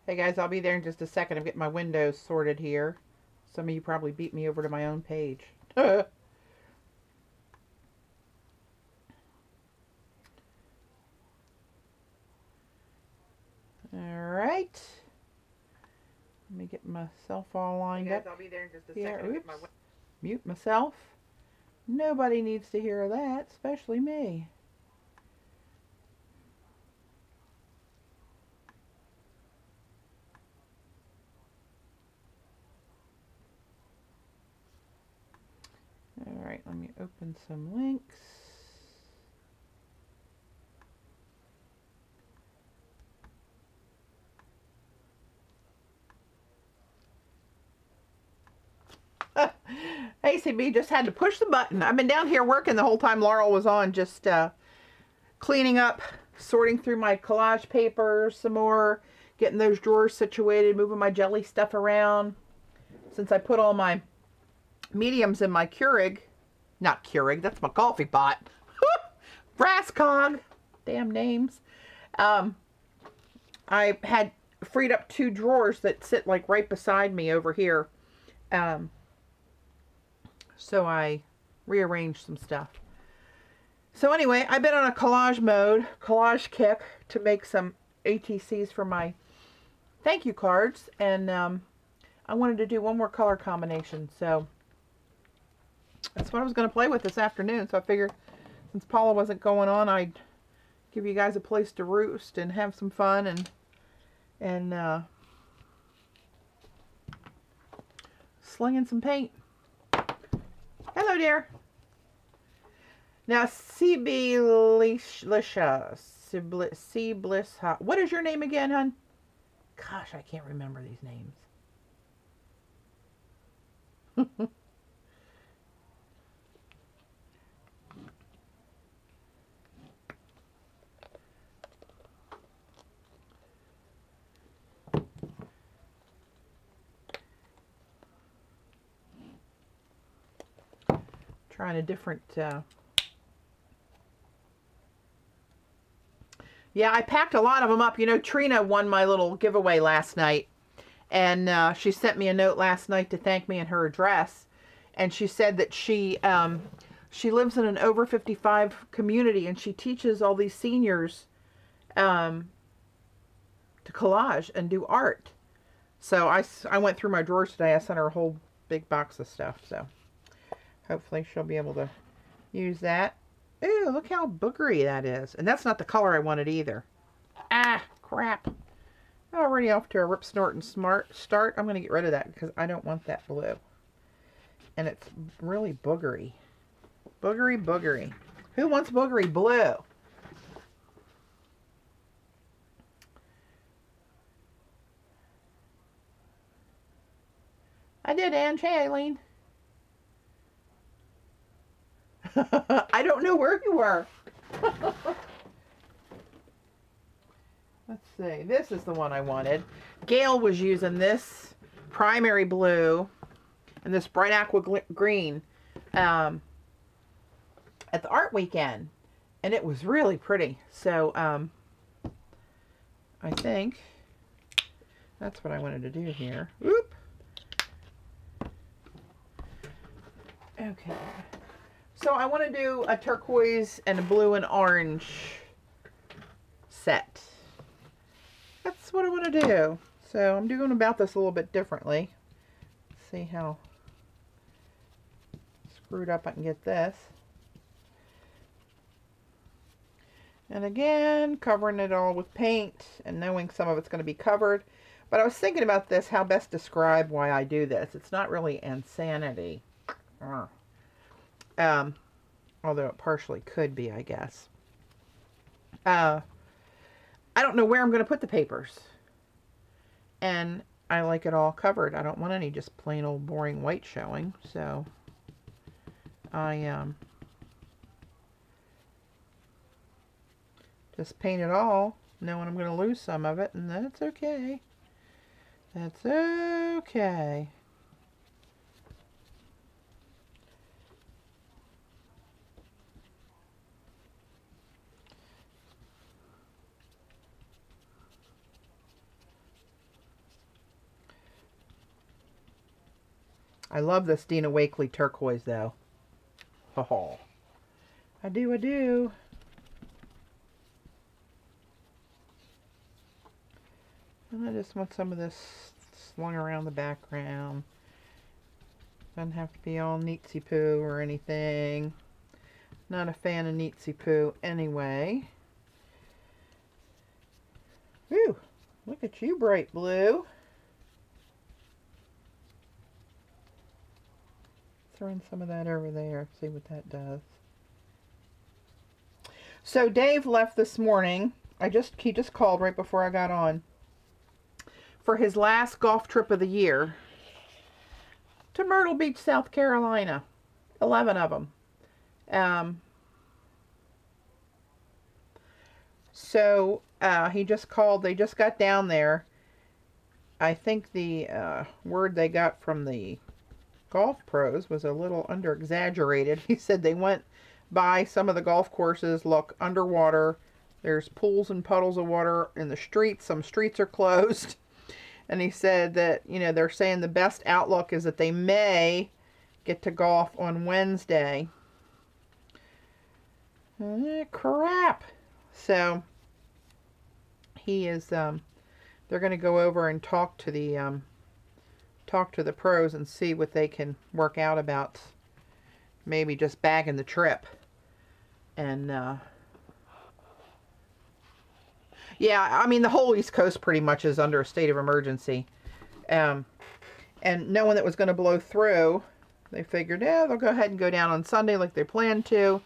Hey guys, I'll be there in just a second. I'm getting my windows sorted here. Some of you probably beat me over to my own page. Alright. Let me get myself all lined up. I'll be there in just a here. second. Oops. Mute myself. Nobody needs to hear that, especially me. Alright, let me open some links. ACB just had to push the button. I've been down here working the whole time Laurel was on, just cleaning up, sorting through my collage papers some more, getting those drawers situated, moving my jelly stuff around. Since I put all my mediums in my Keurig, not Keurig, that's my coffee pot. Brass cog, damn names. I had freed up 2 drawers that sit like right beside me over here. So I rearranged some stuff. So anyway, I've been on a collage kick to make some ATCs for my thank you cards, and I wanted to do one more color combination, so that's what I was going to play with this afternoon. So I figured since Paula wasn't going on, I'd give you guys a place to roost and have some fun and slinging some paint. Hello, dear. Now, CB Lisha, C Bliss. What is your name again, hon? Gosh, I can't remember these names. Trying a different... Yeah, I packed a lot of them up. You know, Trina won my little giveaway last night. And she sent me a note last night to thank me and her address. And she said that she lives in an over 55 community, and she teaches all these seniors to collage and do art. So I went through my drawers today. I sent her a whole big box of stuff. So hopefully she'll be able to use that. Ooh, look how boogery that is. And that's not the color I wanted either. Ah, crap. Already off to a rip, snort, and smart start. I'm going to get rid of that because I don't want that blue. And it's really boogery. Boogery, boogery. Who wants boogery blue? I did, Ange. Hey, Eileen. I don't know where you were. Let's see. This is the one I wanted. Gail was using this primary blue and this bright aqua green at the art weekend, and it was really pretty. So I think that's what I wanted to do here. Oop. Okay. So I want to do a turquoise and a blue and orange set. That's what I want to do. So I'm doing about this a little bit differently. Let's see how screwed up I can get this. And again, covering it all with paint and knowing some of it's going to be covered. But I was thinking about this, how best describe why I do this. It's not really insanity. Although it partially could be, I guess. I don't know where I'm going to put the papers. And I like it all covered. I don't want any just plain old boring white showing. So I just paint it all, knowing I'm going to lose some of it, and that's okay. That's okay. I love this Dina Wakley turquoise though. Oh, I do, I do. And I just want some of this slung around the background. Doesn't have to be all neatsy poo or anything. Not a fan of neatsy poo anyway. Ooh, look at you, bright blue. Throw in some of that over there, see what that does. So Dave left this morning. He just called right before I got on for his last golf trip of the year to Myrtle Beach, South Carolina. 11 of them. So he just called. They just got down there. I think the word they got from the golf pros was a little under exaggerated. He said they went by some of the golf courses, look underwater. There's pools and puddles of water in the streets. Some streets are closed. And he said that, you know, they're saying the best outlook is that they may get to golf on Wednesday. Crap. So he is, they're going to go over and talk to the pros and see what they can work out about maybe just bagging the trip. And, yeah, I mean, the whole East Coast pretty much is under a state of emergency. And knowing that was going to blow through, they figured, yeah, they'll go ahead and go down on Sunday like they planned to.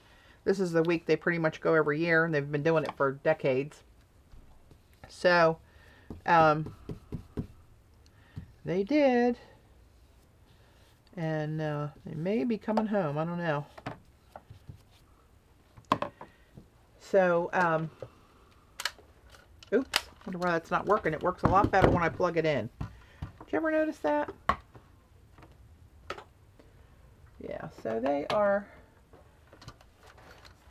This is the week they pretty much go every year, and they've been doing it for decades. So, they did. And they may be coming home. I don't know. So, oops. I wonder why that's not working. It works a lot better when I plug it in. Did you ever notice that? Yeah, so they are...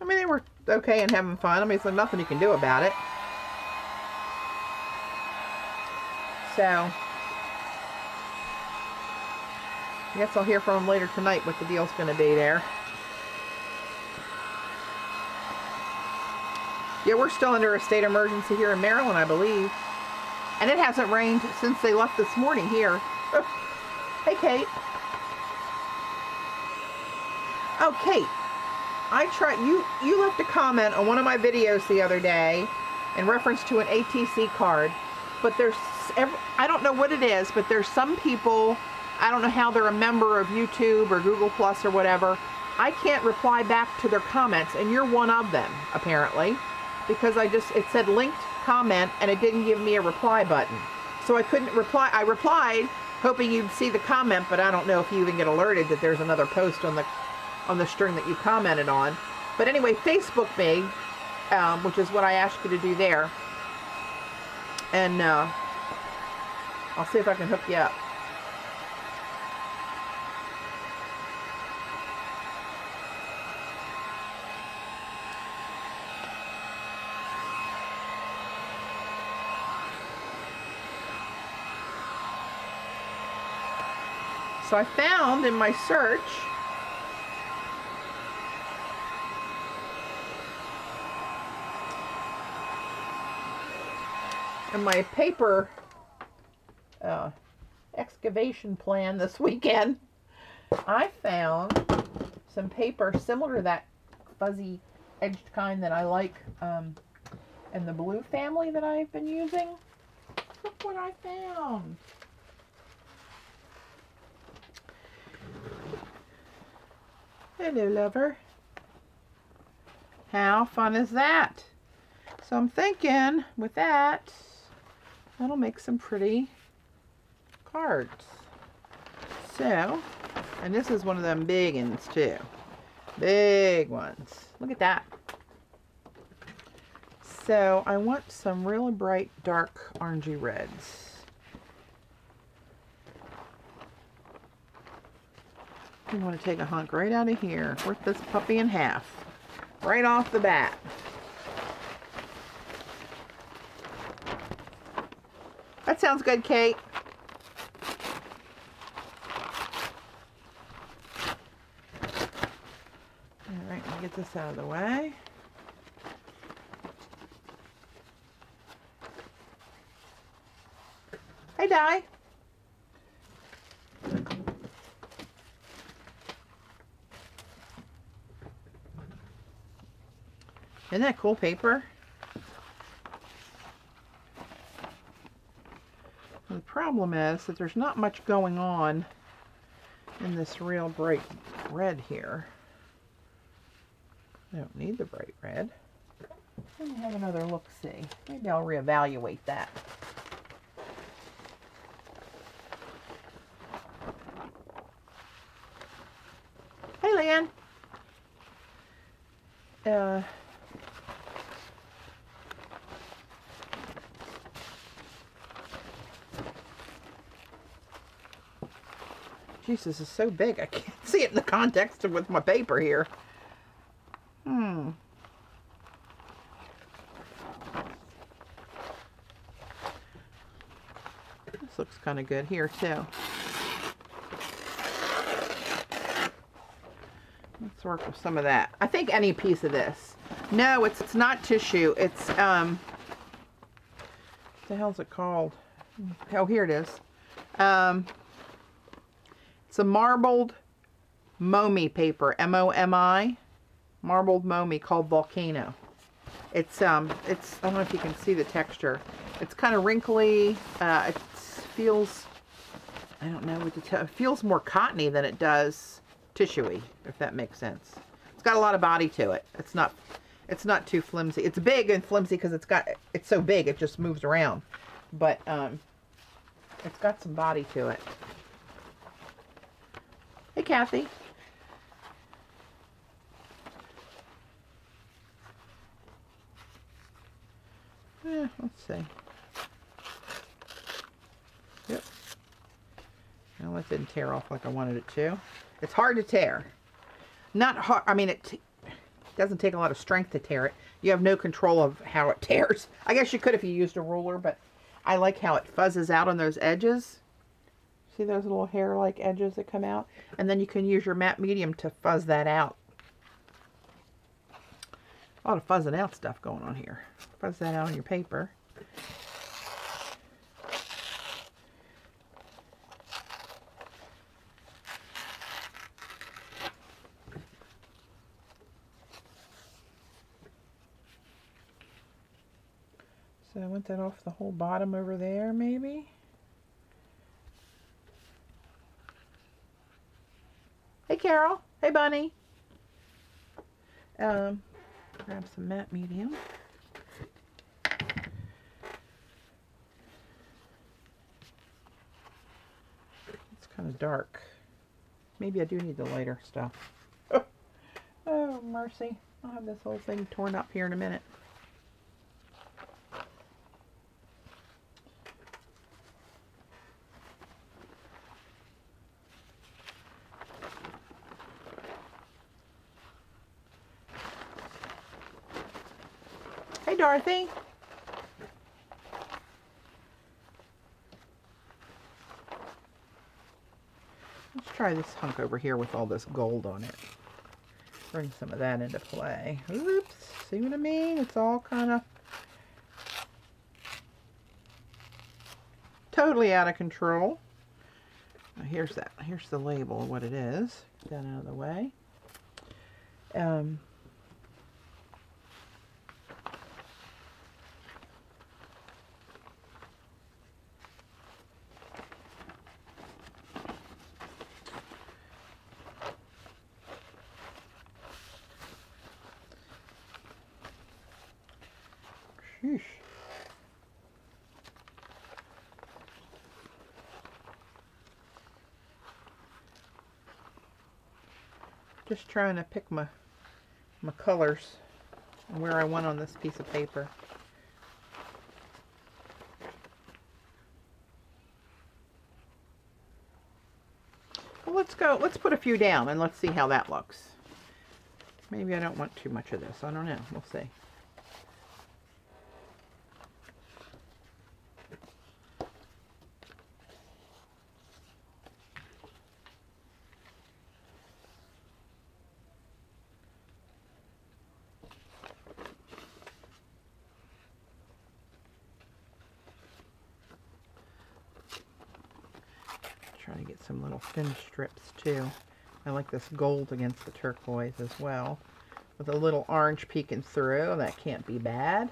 I mean, they were okay and having fun. I mean, it's like nothing you can do about it. So, I guess I'll hear from them later tonight what the deal's going to be there. Yeah, we're still under a state of emergency here in Maryland, I believe. And it hasn't rained since they left this morning here. Oh. Hey, Kate. Oh, Kate. You left a comment on one of my videos the other day in reference to an ATC card. But I don't know what it is, but there's some people, I don't know how they're a member of YouTube or Google Plus or whatever. I can't reply back to their comments, and you're one of them, apparently. Because it said linked comment, and it didn't give me a reply button. So I couldn't reply. I replied, hoping you'd see the comment, but I don't know if you even get alerted that there's another post on the string that you commented on. But anyway, Facebook me, which is what I asked you to do there. And I'll see if I can hook you up. So I found in my search in my paper excavation plan this weekend, I found some paper similar to that fuzzy edged kind that I like in the blue family that I've been using. Look what I found. Hello, lover. How fun is that? So I'm thinking with that, that'll make some pretty cards. So, and this is one of them big ones too. Big ones. Look at that. So I want some really bright, dark, orangey reds. I'm going to take a hunk right out of here. Rip this puppy in half. Right off the bat. That sounds good, Kate. get this out of the way. Hey, Di. Isn't that cool paper? The problem is that there's not much going on in this real bright red here. I don't need the bright red. Let me have another look-see. Maybe I'll reevaluate that. Hey, Leanne. Jesus, is so big. I can't see it in the context of with my paper here. This looks kind of good here too. Let's work with some of that. I think any piece of this. No, it's not tissue. It's what the hell's it called? Oh, here it is. It's a marbled momi paper, M-O-M-I, marbled momi, called Volcano. It's I don't know if you can see the texture. It's kind of wrinkly. It feels, I don't know what to tell. It feels more cottony than it does tissuey, if that makes sense. It's got a lot of body to it. It's not too flimsy. It's big and flimsy because it's so big it just moves around. But it's got some body to it. Hey, Kathy. Yeah, let's see. Yep. Well, that didn't tear off like I wanted it to. It's hard to tear. Not hard. I mean, it doesn't take a lot of strength to tear it. You have no control of how it tears. I guess you could if you used a ruler, but I like how it fuzzes out on those edges. See those little hair-like edges that come out? And then you can use your matte medium to fuzz that out. A lot of fuzzing out stuff going on here. Fuzz that out on your paper. So I want that off the whole bottom over there, maybe? Hey, Carol. Hey, Bunny. Grab some matte medium. It's kind of dark. Maybe I do need the lighter stuff. Oh, mercy. I'll have this whole thing torn up here in a minute. Hey, Dorothy. Let's try this hunk over here with all this gold on it. Bring some of that into play. Oops. See what I mean? It's all kind of totally out of control. Now here's that. Here's the label of what it is. Get that out of the way. Sheesh. Just trying to pick my colors and where I want on this piece of paper. Well, let's put a few down and let's see how that looks. Maybe I don't want too much of this. I don't know. We'll see. Try to get some little thin strips too. I like this gold against the turquoise as well. With a little orange peeking through. That can't be bad.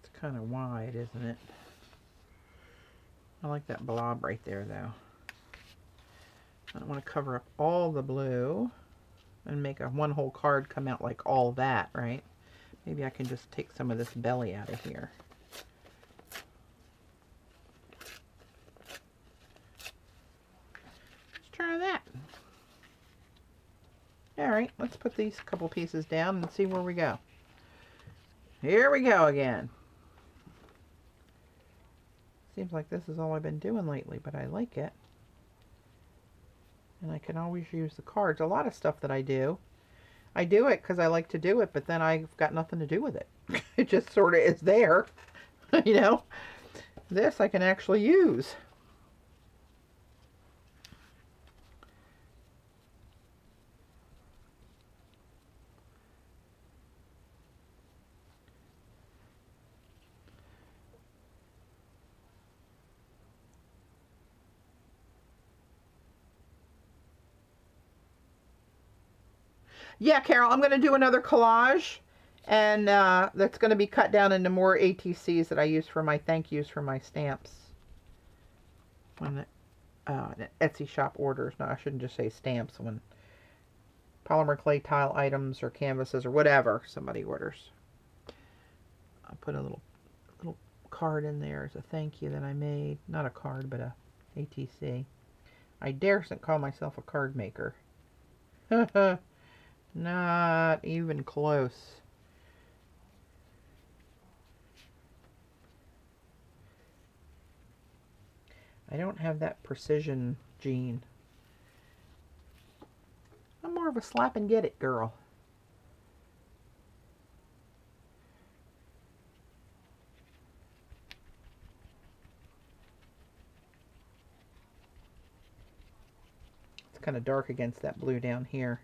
It's kind of wide, isn't it? I like that blob right there though. I don't want to cover up all the blue and make one whole card come out like all that, right? Maybe I can just take some of this belly out of here. Let's try that. Alright, let's put these couple pieces down and see where we go. Here we go again. Seems like this is all I've been doing lately, but I like it. And I can always use the cards. A lot of stuff that I do it because I like to do it, but then I've got nothing to do with it. It just sort of is there, you know. This I can actually use. Yeah, Carol, I'm going to do another collage, and that's going to be cut down into more ATCs that I use for my thank yous for my stamps. When Etsy shop orders. No, I shouldn't just say stamps. When polymer clay tile items or canvases or whatever somebody orders. I'll put a little card in there as a thank you that I made. Not a card, but a ATC. I daresn't call myself a card maker. Not even close. I don't have that precision gene. I'm more of a slap and get it girl. It's kind of dark against that blue down here.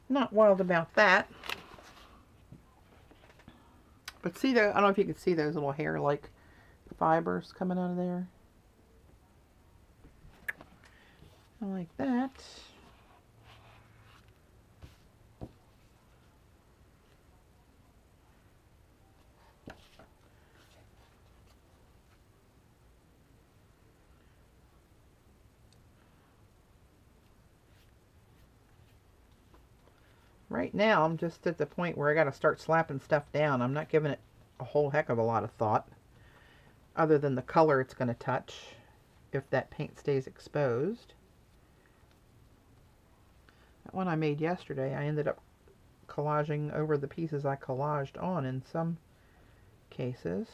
Not wild about that. But see, I don't know if you can see those little hair-like fibers coming out of there. I like that. Right now, I'm just at the point where I got to start slapping stuff down. I'm not giving it a whole heck of a lot of thought, other than the color it's going to touch if that paint stays exposed. That one I made yesterday, I ended up collaging over the pieces I collaged on in some cases,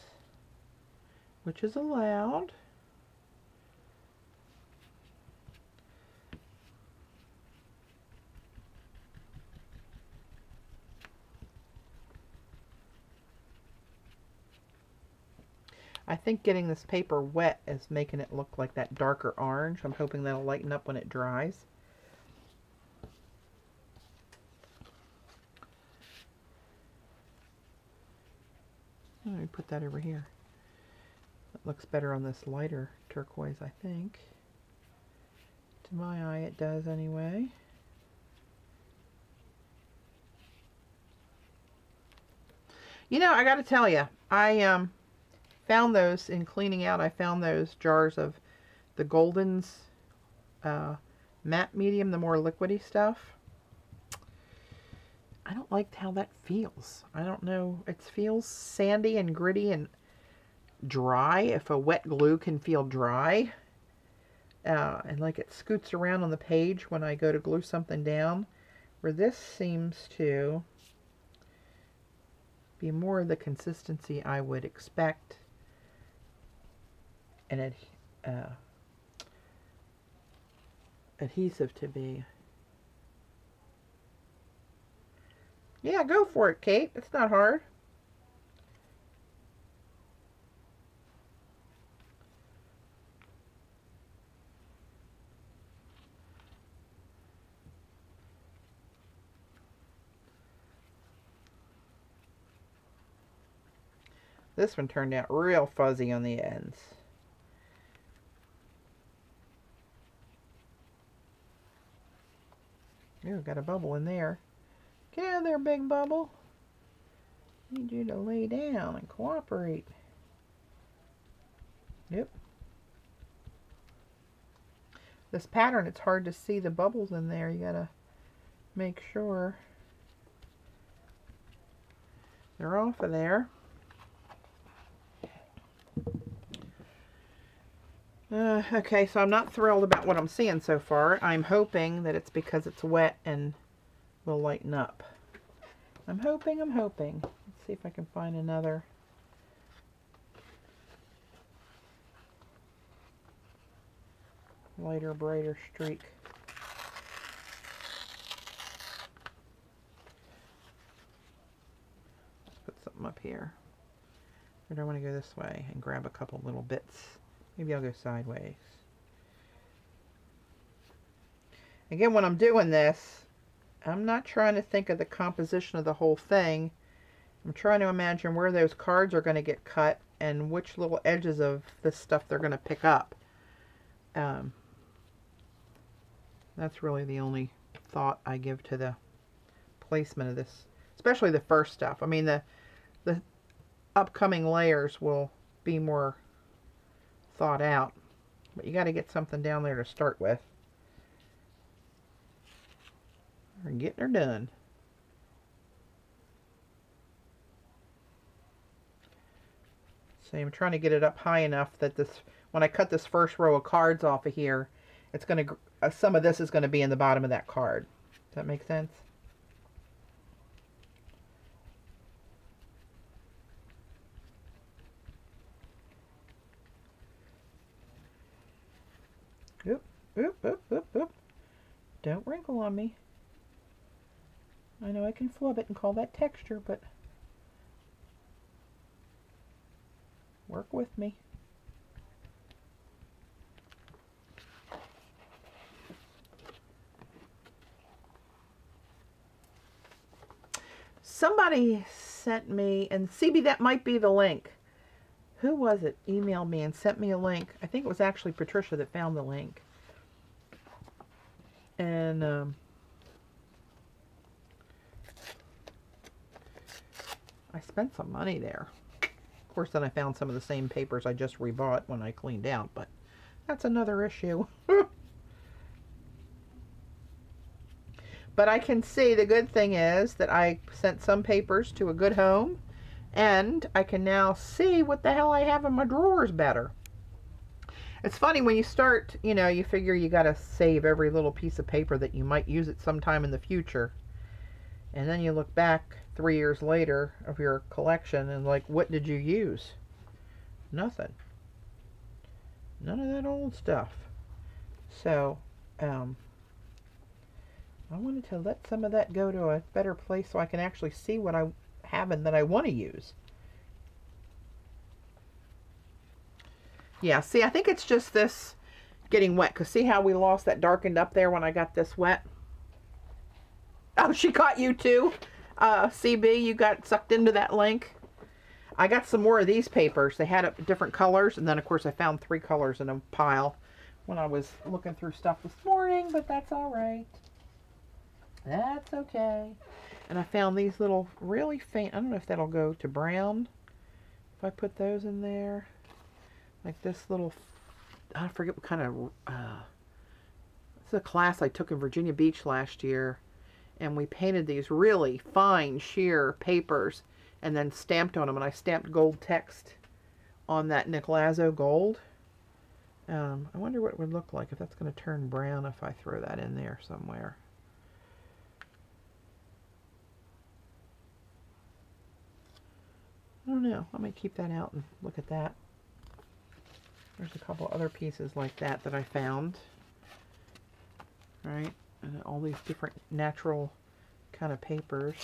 which is allowed. I think getting this paper wet is making it look like that darker orange. I'm hoping that'll lighten up when it dries. Let me put that over here. It looks better on this lighter turquoise, I think. To my eye, it does anyway. You know, I got to tell you, I found those in cleaning out. I found those jars of the Golden's matte medium, the more liquidy stuff. I don't like how that feels. I don't know. It feels sandy and gritty and dry. If a wet glue can feel dry. And like it scoots around on the page when I go to glue something down. Where this seems to be more of the consistency I would expect an adhesive to be. Yeah, go for it, Kate. It's not hard. This one turned out real fuzzy on the ends. Ooh, got a bubble in there. Get out of there, big bubble. Need you to lay down and cooperate. Yep. This pattern, it's hard to see the bubbles in there. You gotta make sure they're off of there. Okay, so I'm not thrilled about what I'm seeing so far. I'm hoping that it's because it's wet and will lighten up. I'm hoping. Let's see if I can find another. Lighter, brighter streak. Let's put something up here. Or do I want to go this way and grab a couple little bits? Maybe I'll go sideways. Again, when I'm doing this, I'm not trying to think of the composition of the whole thing. I'm trying to imagine where those cards are going to get cut and which little edges of this stuff they're going to pick up. That's really the only thought I give to the placement of this, especially the first stuff. I mean, the upcoming layers will be more thought out, but you got to get something down there to start with. We're getting her done. So I'm trying to get it up high enough that this, when I cut this first row of cards off of here, it's going to, some of this is going to be in the bottom of that card. Does that make sense? Oop, oop, oop, oop, oop. Don't wrinkle on me. I know I can flub it and call that texture, but work with me. Somebody sent me, and CB, that might be the link. Who was it? Emailed me and sent me a link. I think it was actually Patricia that found the link. And I spent some money there. Of course, then I found some of the same papers I just rebought when I cleaned out, but that's another issue. But I can see the good thing is that I sent some papers to a good home, and I can now see what the hell I have in my drawers better. It's funny when you start, you know, you figure you got to save every little piece of paper that you might use it sometime in the future. And then you look back 3 years later of your collection and like, what did you use? Nothing. None of that old stuff. So, I wanted to let some of that go to a better place so I can actually see what I have and that I want to use. Yeah, see, I think it's just this getting wet. Because see how we lost that darkened up there when I got this wet? Oh, she caught you too? CB, you got sucked into that link? I got some more of these papers. They had different colors. And then, of course, I found 3 colors in a pile when I was looking through stuff this morning. But that's all right. That's okay. And I found these little really faint, I don't know if that'll go to brown. If I put those in there. Like this little, I forget what kind of, this is a class I took in Virginia Beach last year. And we painted these really fine sheer papers and then stamped on them. And I stamped gold text on that Nicolazo gold. I wonder what it would look like if that's going to turn brown if I throw that in there somewhere. I don't know. I might keep that out and look at that. There's a couple other pieces like that that I found. Right? And all these different natural kind of papers.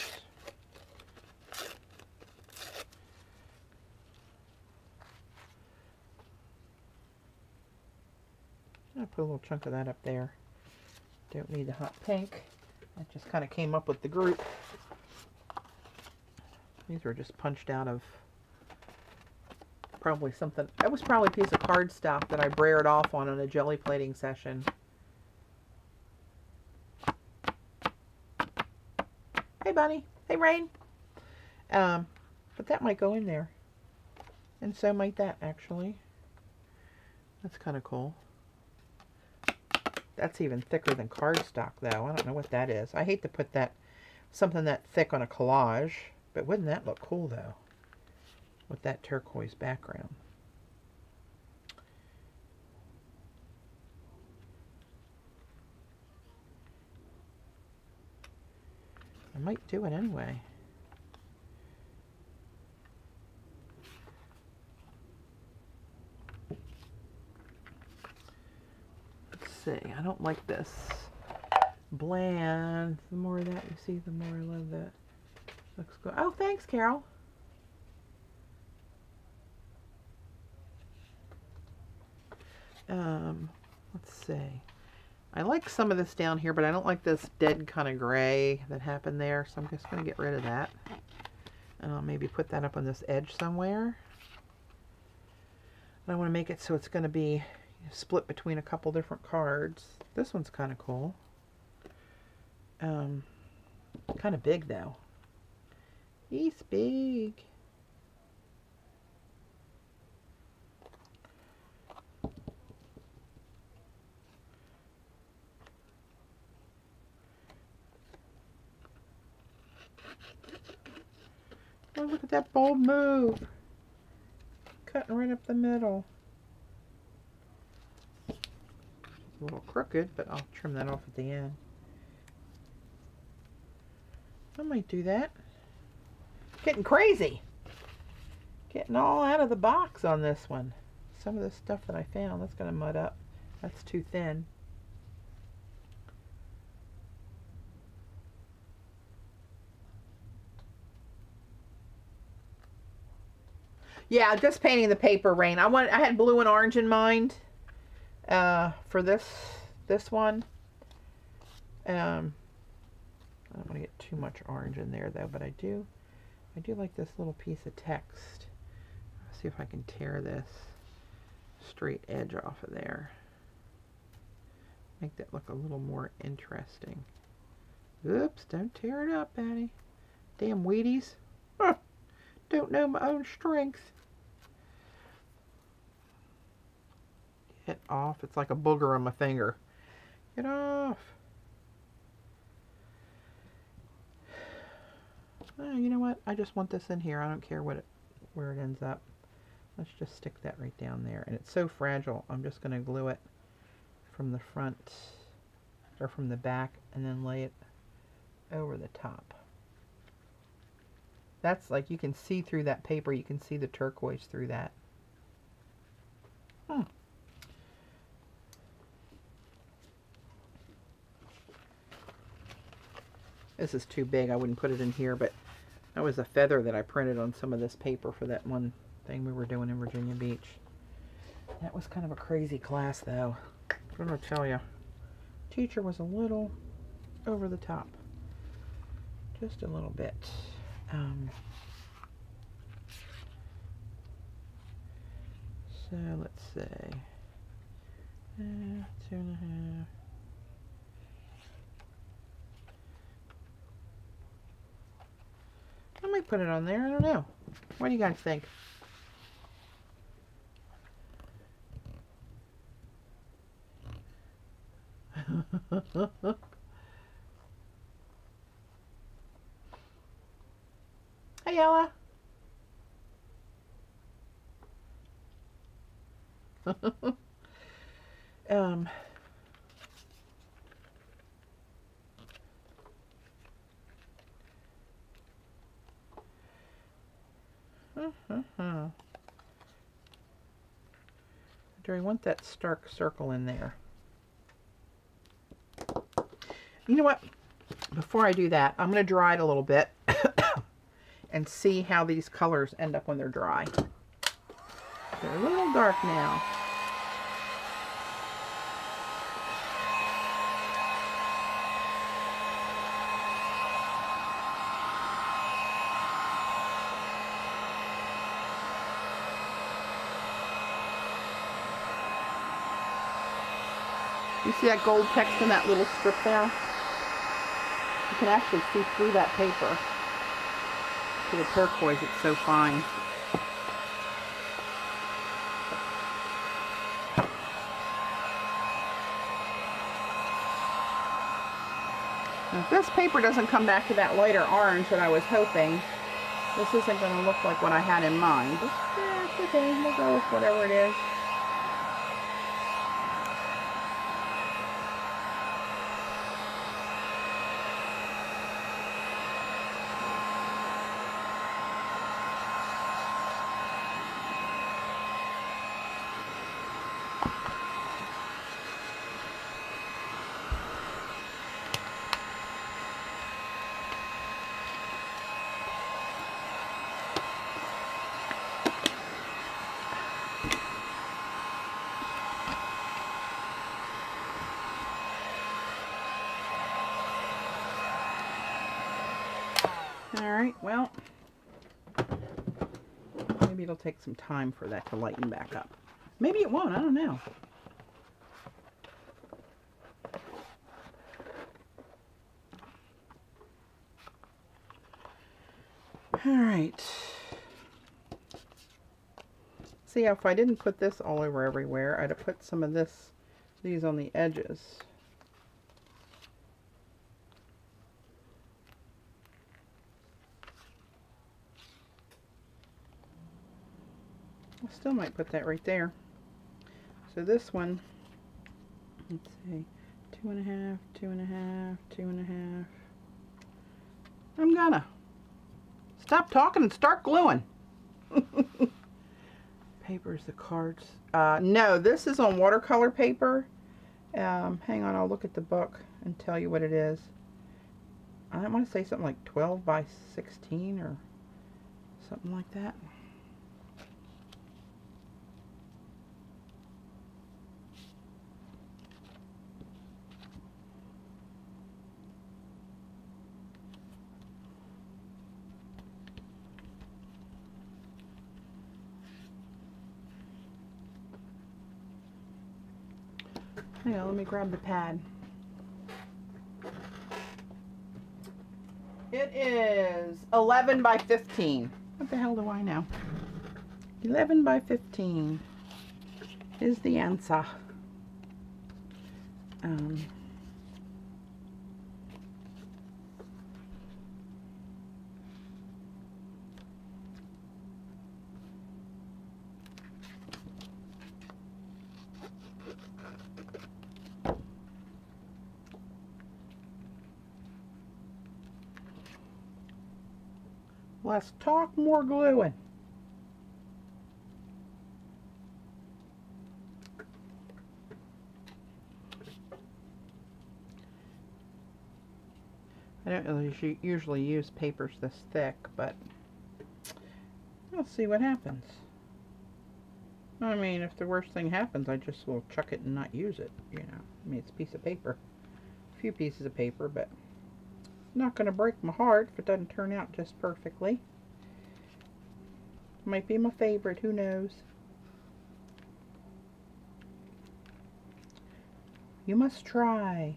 I'll put a little chunk of that up there. Don't need the hot pink. That just kind of came up with the group. These were just punched out of Probably something. It was probably a piece of cardstock that I brayered off on a jelly plating session. Hey, Bunny. Hey, Rain. But that might go in there. And so might that, actually. That's kind of cool. That's even thicker than cardstock, though. I don't know what that is. I hate to put that something that thick on a collage, but wouldn't that look cool, though, with that turquoise background? I might do it anyway. Let's see. I don't like this bland. The more of that you see, the more I love that. Looks good. Oh, thanks, Carol. Let's see. I like some of this down here, but I don't like this dead kind of gray that happened there, so I'm just going to get rid of that. And I'll maybe put that up on this edge somewhere. And I want to make it so it's going to be split between a couple different cards. This one's kind of cool. Kind of big, though. He's big. Oh, look at that bold move. Cutting right up the middle. It's a little crooked, but I'll trim that off at the end. I might do that. Getting crazy. Getting all out of the box on this one. Some of the stuff that I found, that's going to mud up. That's too thin. Yeah, just painting the paper, Rain. I had blue and orange in mind for this one. I don't want to get too much orange in there though, but I do like this little piece of text. Let's see if I can tear this straight edge off of there. Make that look a little more interesting. Oops, don't tear it up, Patty. Damn Wheaties. Huh. Don't know my own strength. Get off. It's like a booger on my finger. Get off. Oh, you know what? I just want this in here. I don't care where it ends up. Let's just stick that right down there. And it's so fragile. I'm just going to glue it from the front or from the back and then lay it over the top. That's like, you can see through that paper. You can see the turquoise through that. This is too big. I wouldn't put it in here, but that was a feather that I printed on some of this paper for that one thing we were doing in Virginia Beach. That was kind of a crazy class, though. I'm going to tell you. Teacher was a little over the top. Just a little bit. So let's say 2.5. I might put it on there. I don't know. What do you guys think? Hey, Ella. Do I want that stark circle in there? You know what? Before I do that, I'm going to dry it a little bit and see how these colors end up when they're dry. They're a little dark now. You see that gold text in that little strip there? You can actually see through that paper. To the turquoise, it's so fine. Now, if this paper doesn't come back to that lighter orange that I was hoping, this isn't going to look like what I had in mind. But, yeah, it's okay. We'll go with whatever it is. Alright, well, maybe it'll take some time for that to lighten back up. Maybe it won't, I don't know. Alright. See, if I didn't put this all over everywhere, I'd have put some of these on the edges. I still might put that right there. So this one, let's see, 2.5, 2.5, 2.5. I'm gonna stop talking and start gluing. Papers, the cards. No, this is on watercolor paper. Hang on, I'll look at the book and tell you what it is. I want to say something like 12 by 16 or something like that. Hang on, let me grab the pad. It is 11 by 15. What the hell do I know? 11 by 15 is the answer. Less talk, more gluing. I don't really usually use papers this thick, but we'll see what happens. I mean, if the worst thing happens, I just will chuck it and not use it, you know. I mean, it's a piece of paper. A few pieces of paper, but not going to break my heart if it doesn't turn out just perfectly. Might be my favorite, who knows. You must try.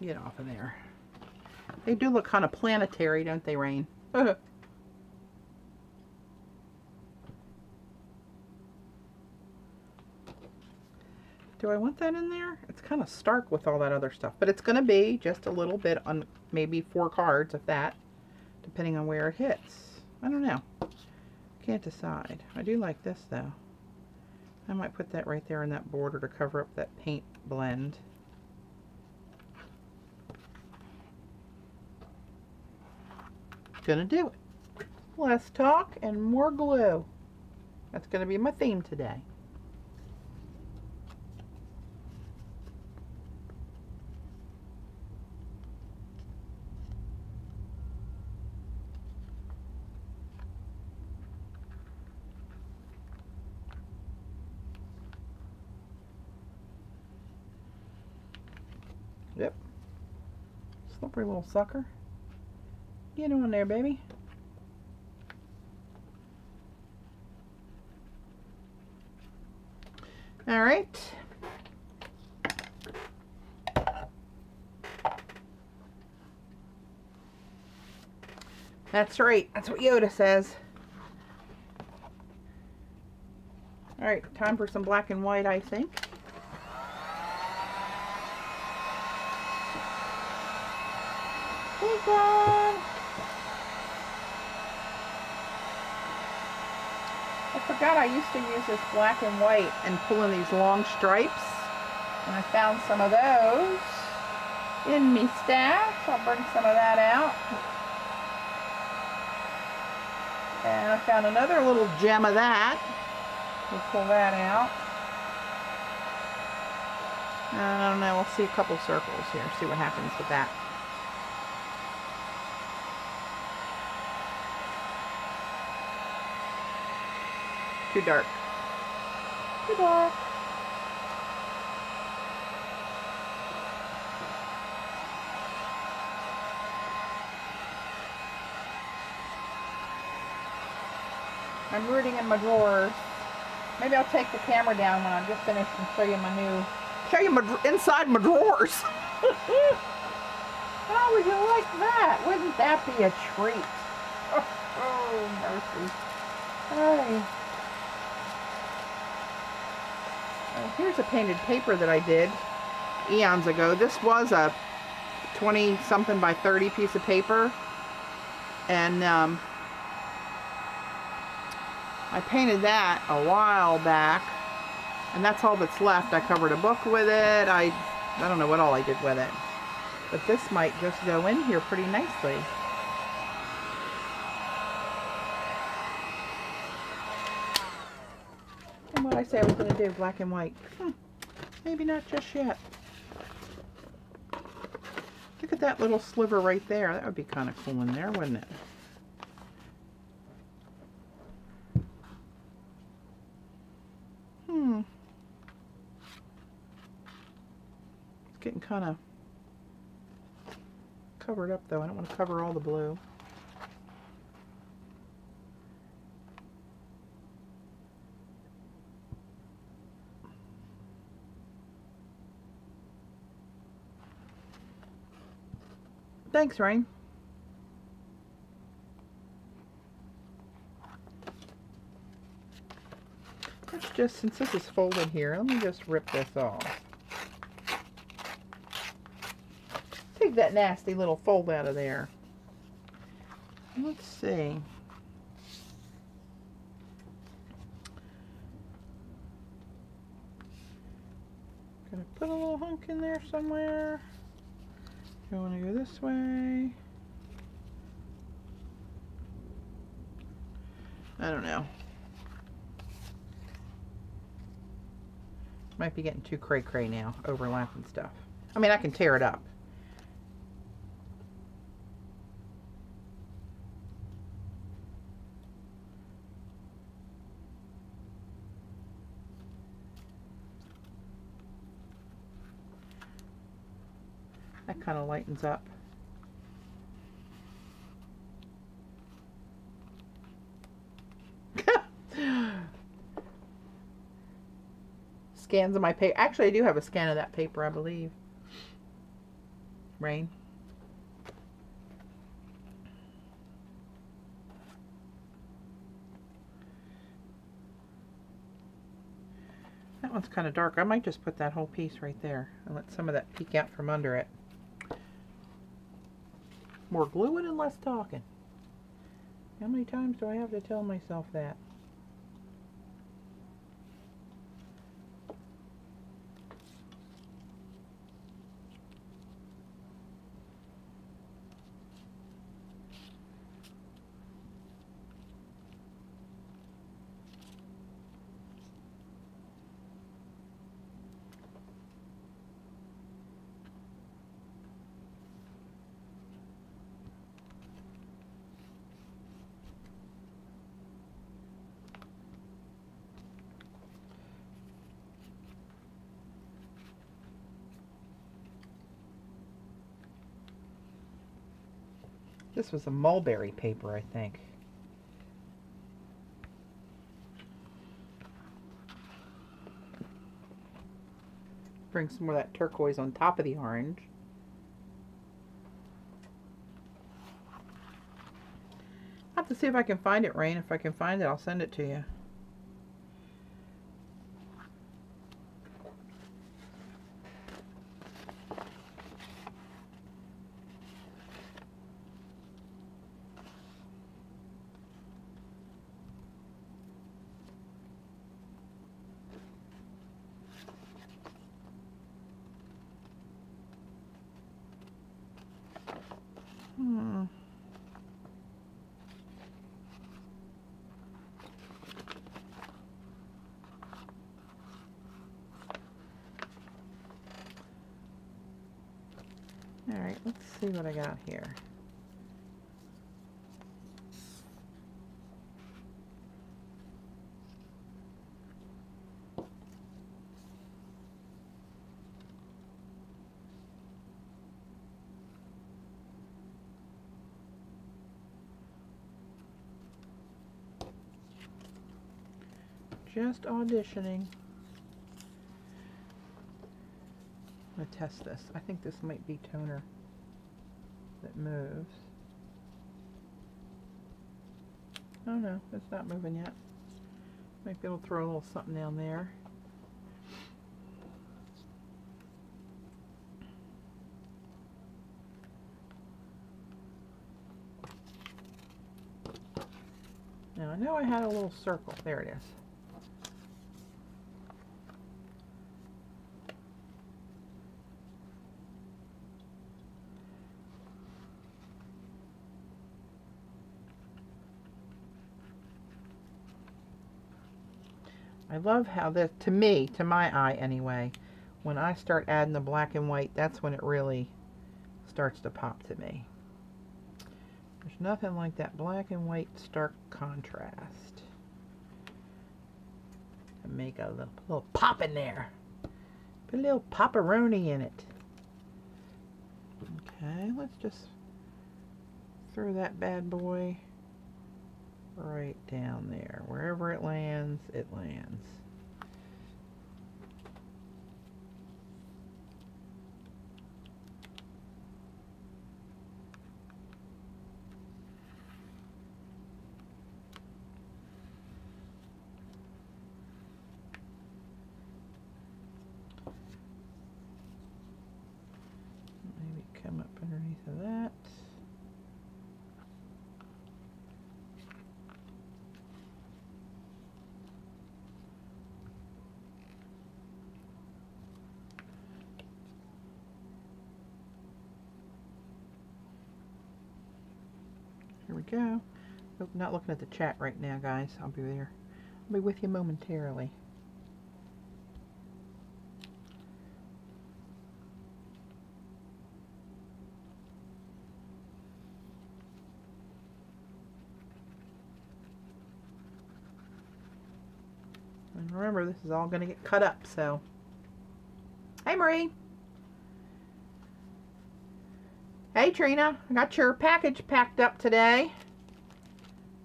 Get off of there. They do look kind of planetary, don't they, Rain? Do I want that in there? It's kind of stark with all that other stuff, but it's going to be just a little bit on maybe 4 cards of that, depending on where it hits. I don't know. Can't decide. I do like this though. I might put that right there in that border to cover up that paint blend. Gonna do it. Less talk and more glue. That's gonna be my theme today. Yep. Slippery little sucker. Get on there, baby. All right. That's right. That's what Yoda says. All right, time for some black and white, I think. Hey, God. I forgot I used to use this black and white and pull in these long stripes. And I found some of those in me stash. I'll bring some of that out. And I found another little gem of that. We'll pull that out. I don't know, we'll see a couple circles here, see what happens with that. Too dark. Too dark. I'm rooting in my drawers. Maybe I'll take the camera down when I'm just finished and show you my inside my drawers. How would you like that? Wouldn't that be a treat? Oh, mercy. Hey. Here's a painted paper that I did eons ago. This was a 20-something by 30 piece of paper. And I painted that a while back, and that's all that's left. I covered a book with it. I don't know what all I did with it, but this might just go in here pretty nicely. And what I say I was going to do, black and white. Maybe not just yet. Look at that little sliver right there. That would be kind of cool in there, wouldn't it? It's getting kind of covered up though. I don't want to cover all the blue. Thanks, Rain. Let's just, since this is folded here, let me just rip this off. Take that nasty little fold out of there. Let's see. Gonna put a little hunk in there somewhere. I want to go this way. I don't know. Might be getting too cray-cray now, overlapping stuff. I mean, I can tear it up. That kind of lightens up. Scans of my paper. Actually, I do have a scan of that paper, I believe. Rain. That one's kind of dark. I might just put that whole piece right there and let some of that peek out from under it. More gluing and less talking. How many times do I have to tell myself that? This was a mulberry paper, I think. capturing some more of that turquoise on top of the orange. I'll have to see if I can find it, Rain. If I can find it, I'll send it to you. Alright, let's see what I got here. Just auditioning. I'm going to test this. I think this might be toner that moves. Oh no, it's not moving yet. Might be able to throw a little something down there. Now I know I had a little circle. There it is. I love how this, to me, to my eye anyway, when I start adding the black and white, that's when it really starts to pop to me. There's nothing like that black and white stark contrast. And make a little pop in there. Put a little pepperoni in it. Okay, let's just throw that bad boy right down there. Wherever it lands, it lands. Maybe come up underneath of that. Here we go. Oh, not looking at the chat right now, guys. I'll be there. I'll be with you momentarily. And remember, this is all going to get cut up, so. Hey, Marie. Hey, Trina. I got your package packed up today.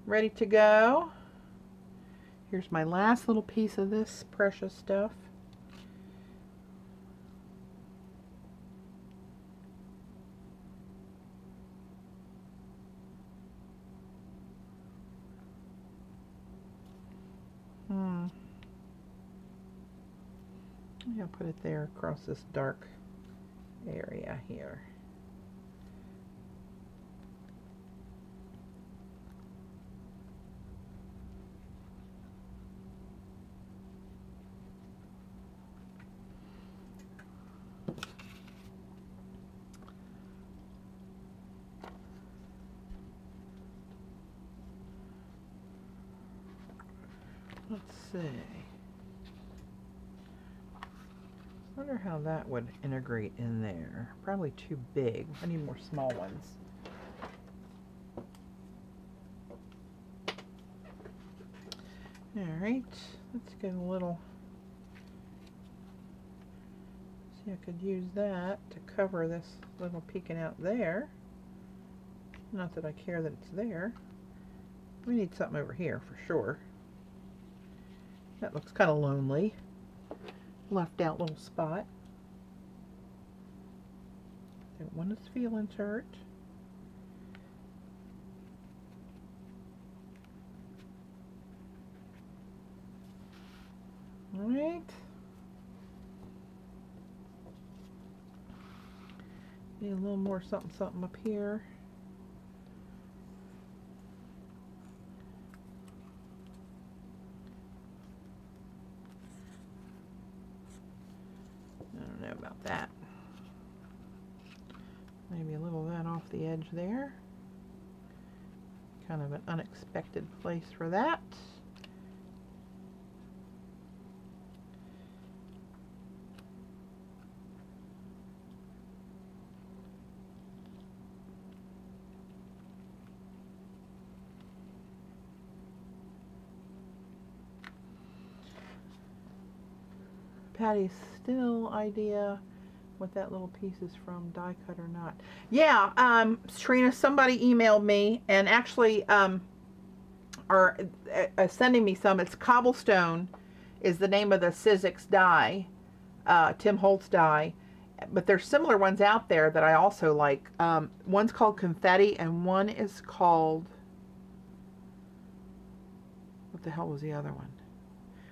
Ready to go. Here's my last little piece of this precious stuff. I'll put it there across this dark area here. Let's see. I wonder how that would integrate in there. Probably too big. I need more small ones. Alright, let's get a little. See, I could use that to cover this little peeking out there. Not that I care that it's there. We need something over here for sure. That looks kind of lonely. Left out little spot. Don't want his feelings hurt. All right. Need a little more something something up here. I don't know about that. Maybe a little of that off the edge there. Kind of an unexpected place for that. Patty's still idea what that little piece is from, die cut or not. Yeah, Trina, somebody emailed me and actually are sending me some. It's Cobblestone is the name of the Sizzix die, Tim Holtz die. But there's similar ones out there that I also like. One's called Confetti and one is called, what the hell was the other one?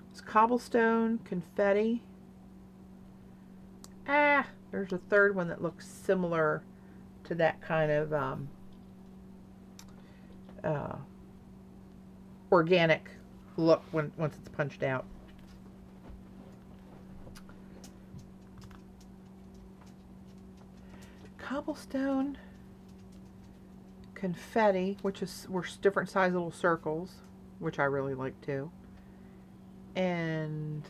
It's Cobblestone, Confetti. There's a third one that looks similar to that kind of organic look once it's punched out. Cobblestone, Confetti, were different size little circles, which I really like too. And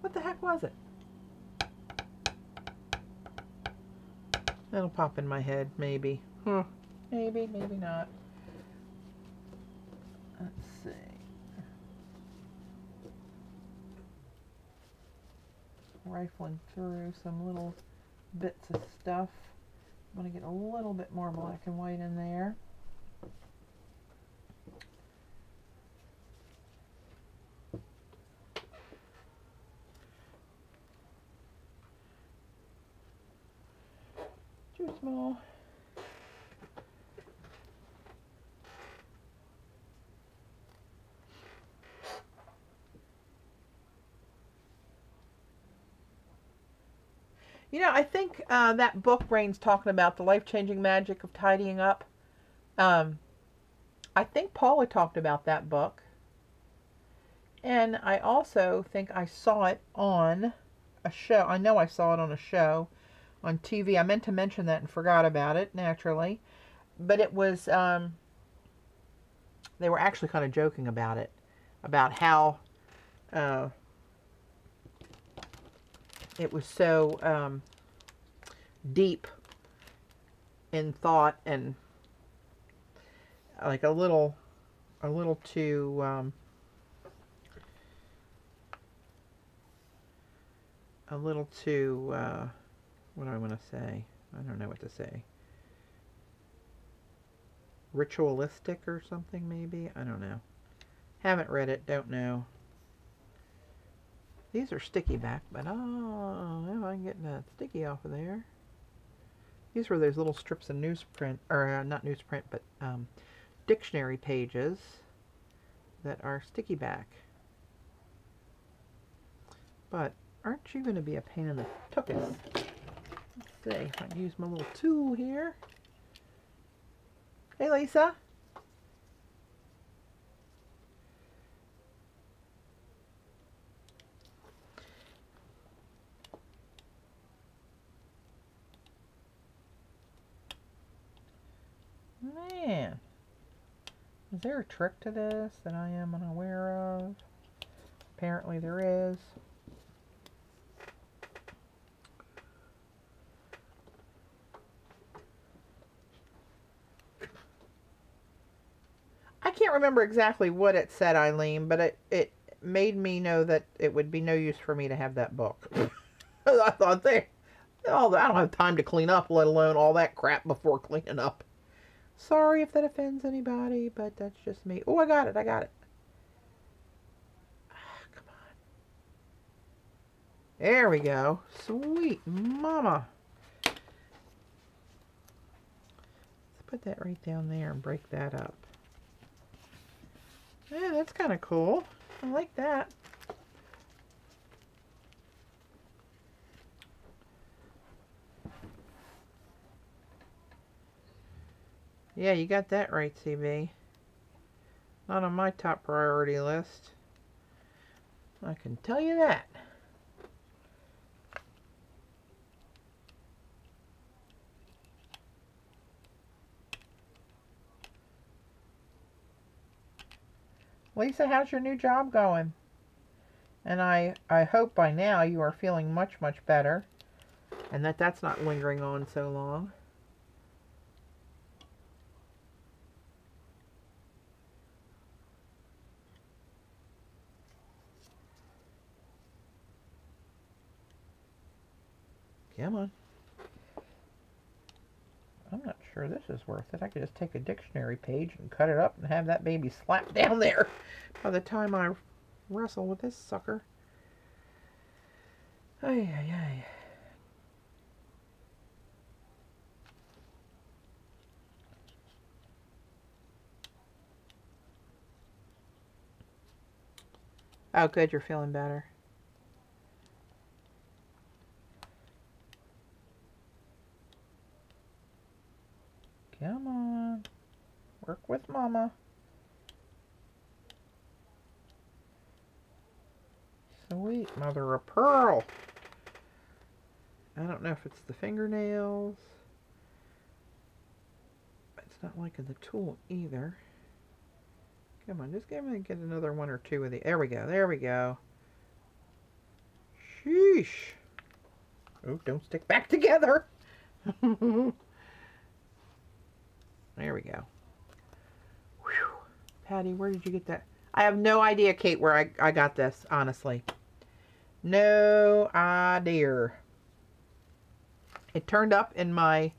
what the heck was it? That'll pop in my head, maybe. Maybe, maybe not. Let's see. Rifling through some little bits of stuff. I'm going to get a little bit more black and white in there. Too small. You know, I think that book Rain's talking about, The Life-Changing Magic of Tidying Up. I think Paula talked about that book. And I also think I saw it on a show. I know I saw it on a show on TV. I meant to mention that and forgot about it, naturally. But it was, they were actually kind of joking about it. About how it was so deep in thought and like a little too what do I want to say? I don't know what to say. Ritualistic or something, maybe? I don't know. Haven't read it, don't know. These are sticky back, but oh, I can get that sticky off of there. These were those little strips of newsprint, or not newsprint, but dictionary pages that are sticky back. But aren't you going to be a pain in the tuchus? Let's see if I can use my little tool here. Hey, Lisa. Man, is there a trick to this that I am unaware of? Apparently there is. I can't remember exactly what it said, Eileen, but it made me know that it would be no use for me to have that book. I thought, I don't have time to clean up, let alone all that crap before cleaning up. Sorry if that offends anybody, but that's just me. Oh, I got it. Ah, come There we go. Sweet mama. Let's put that right down there and break that up. Yeah, that's kind of cool. I like that. Yeah, you got that right, CB. Not on my top priority list. I can tell you that. Lisa, how's your new job going? And I hope by now you are feeling much, much better. And that's not lingering on so long. Come on. I'm not sure this is worth it. I could just take a dictionary page and cut it up and have that baby slap down there by the time I wrestle with this sucker. Ay, ay, ay. Oh, good. You're feeling better. Come on. Work with Mama. Sweet mother of pearl. I don't know if it's the fingernails. It's not liking the tool either. Come on, just give me get another one or two of the. There we go. There we go. Sheesh. Oh, don't stick back together. There we go. Whew. Patty, where did you get that? I have no idea, Kate, where I got this, honestly. No idea. It turned up in my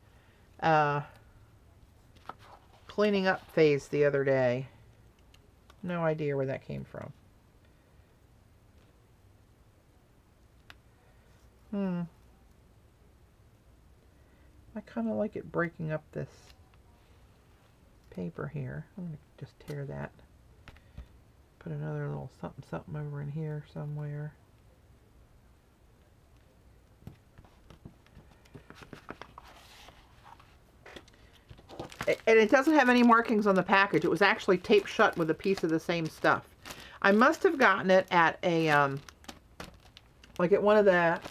cleaning up phase the other day. No idea where that came from. I kind of like it breaking up this paper here. I'm going to just tear that. Put another little something something over in here somewhere. And it doesn't have any markings on the package. It was actually taped shut with a piece of the same stuff. I must have gotten it at a, like at one of the,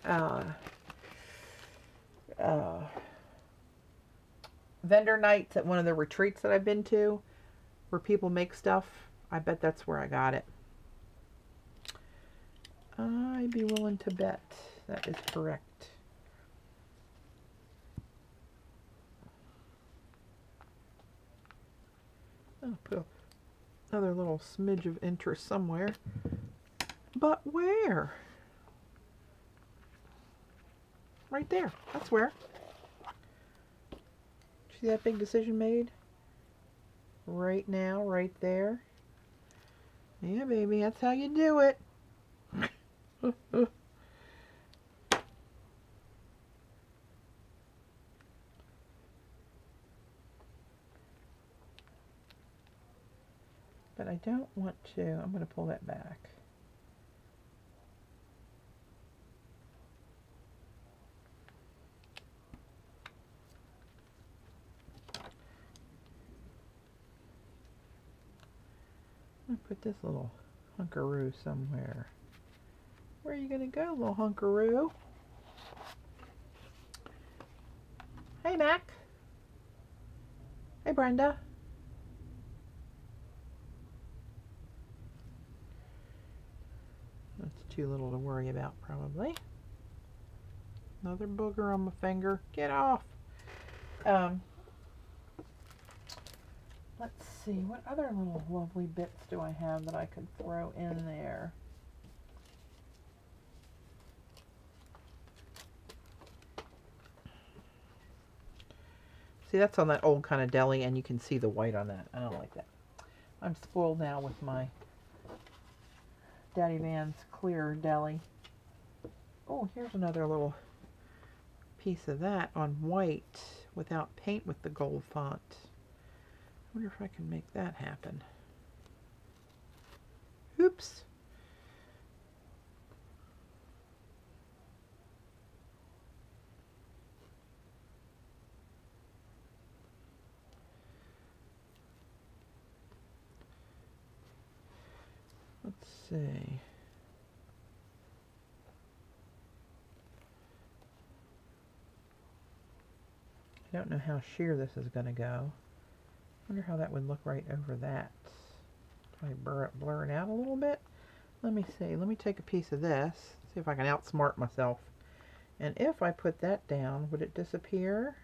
vendor nights at one of the retreats that I've been to where people make stuff. I bet that's where I got it. I'd be willing to bet that is correct. I'll put another little smidge of interest somewhere. But where? Right there. That's where. See that big decision made? Right now, right there. Yeah, baby, that's how you do it. But I don't want to. I'm going to pull that back. I'm going to put this little hunkaroo somewhere. Where are you going to go, little hunkaroo? Hey, Mac. Hey, Brenda. That's too little to worry about, probably. Another booger on my finger. Get off. Let's see. What other little lovely bits do I have that I could throw in there? See, that's on that old kind of deli, and you can see the white on that. I don't like that. I'm spoiled now with my Daddy Van's clear deli. Oh, here's another little piece of that on white without paint with the gold font. I wonder if I can make that happen. Oops. Let's see. I don't know how sheer this is going to go. I wonder how that would look right over that. Probably blur it out a little bit. Let me see. Let me take a piece of this. See if I can outsmart myself. And if I put that down, would it disappear?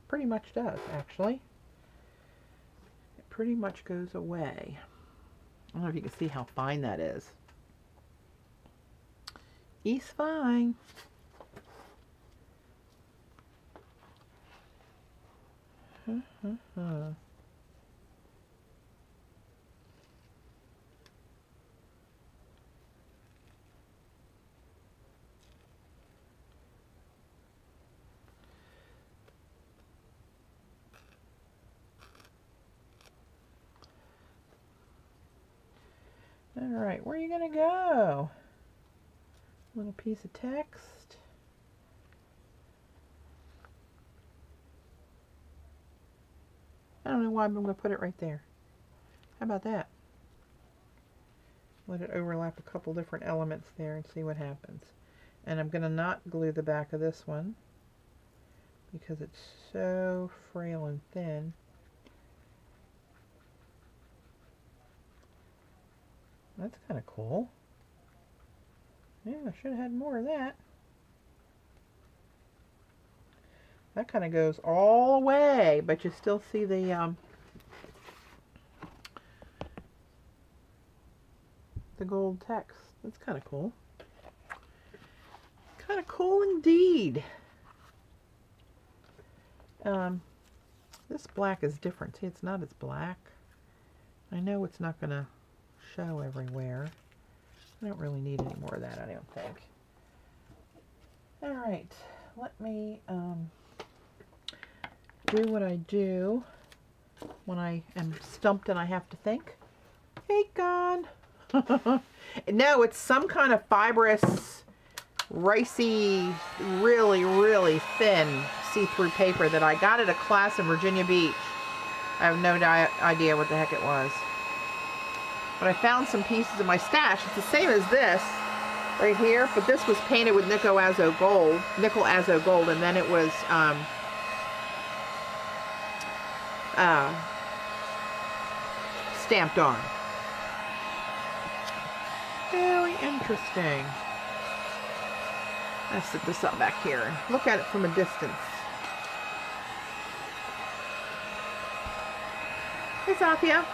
Pretty much does, actually. It pretty much goes away. I don't know if you can see how fine that is. It's fine. All right, where are you going to go? Little piece of text. I don't know why, but I'm going to put it right there. How about that? Let it overlap a couple different elements there and see what happens. And I'm going to not glue the back of this one because it's so frail and thin. That's kind of cool. Yeah, I should have had more of that. That kind of goes all the way, but you still see the gold text. That's kind of cool. Kind of cool indeed. This black is different. See, it's not as black. I know it's not going to show everywhere. I don't really need any more of that, I don't think. Alright, let me do what I do when I am stumped and I have to think. Hey, gone. No, it's some kind of fibrous, ricey, really, really thin see-through paper that I got at a class in Virginia Beach. I have no idea what the heck it was. But I found some pieces in my stash. It's the same as this right here, but this was painted with nickel azo gold, and then it was stamped on. Very interesting. I'll set this up back here and look at it from a distance. Hey, Sophia.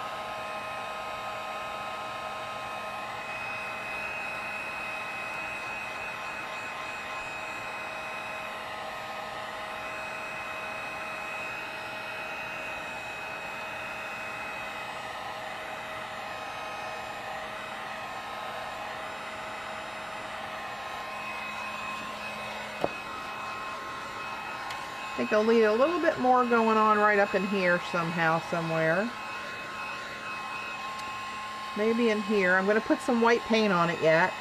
I think I'll need a little bit more going on right up in here somehow, somewhere. Maybe in here. I'm going to put some white paint on it yet.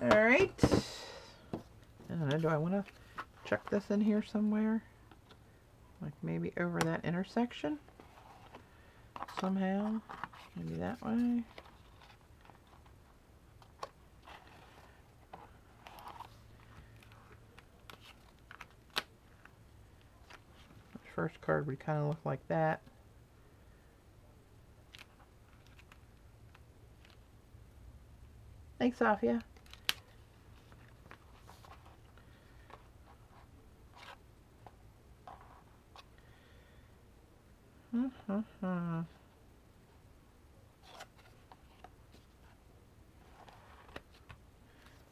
Alright. I don't know, do I want to chuck this in here somewhere? Like maybe over that intersection? Somehow? Maybe that way? The first card would kind of look like that. Thanks, Sophia.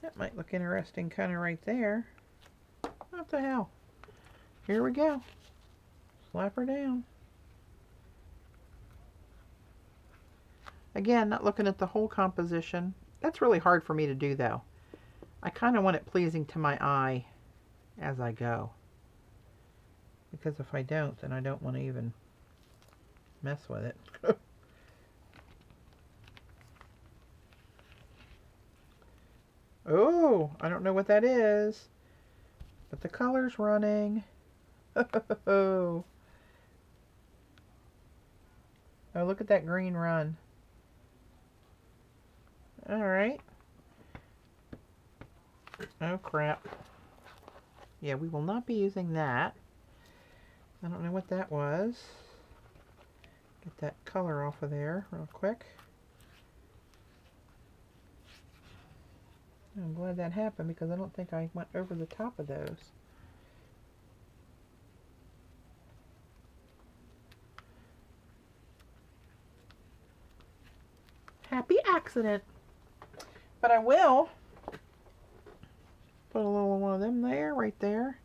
That might look interesting kind of right there. What the hell? Here we go. Slap her down. Again, not looking at the whole composition. That's really hard for me to do though. I kind of want it pleasing to my eye as I go. Because if I don't, then I don't want to even mess with it. Oh, I don't know what that is, but the color's running. Oh, look at that green run. All right. Oh, crap. Yeah, we will not be using that. I don't know what that was. Get that color off of there real quick. I'm glad that happened because I don't think I went over the top of those. Happy accident. But I will put a little one of them there, right there.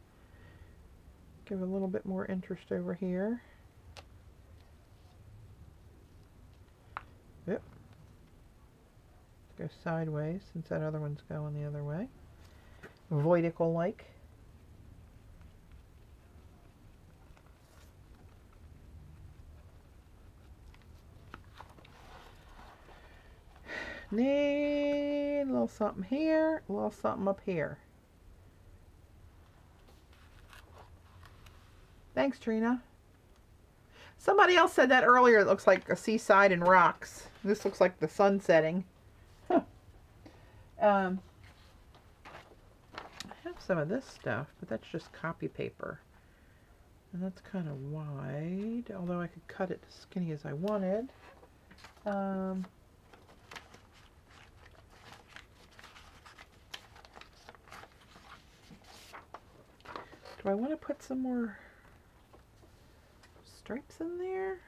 Give a little bit more interest over here. Yep. Go sideways since that other one's going the other way. Vertical like. Need a little something here, a little something up here. Thanks, Trina. Somebody else said that earlier. It looks like a seaside and rocks. This looks like the sun setting. Huh. I have some of this stuff, but that's just copy paper. And that's kind of wide, although I could cut it as skinny as I wanted. Do I want to put some more stripes in there?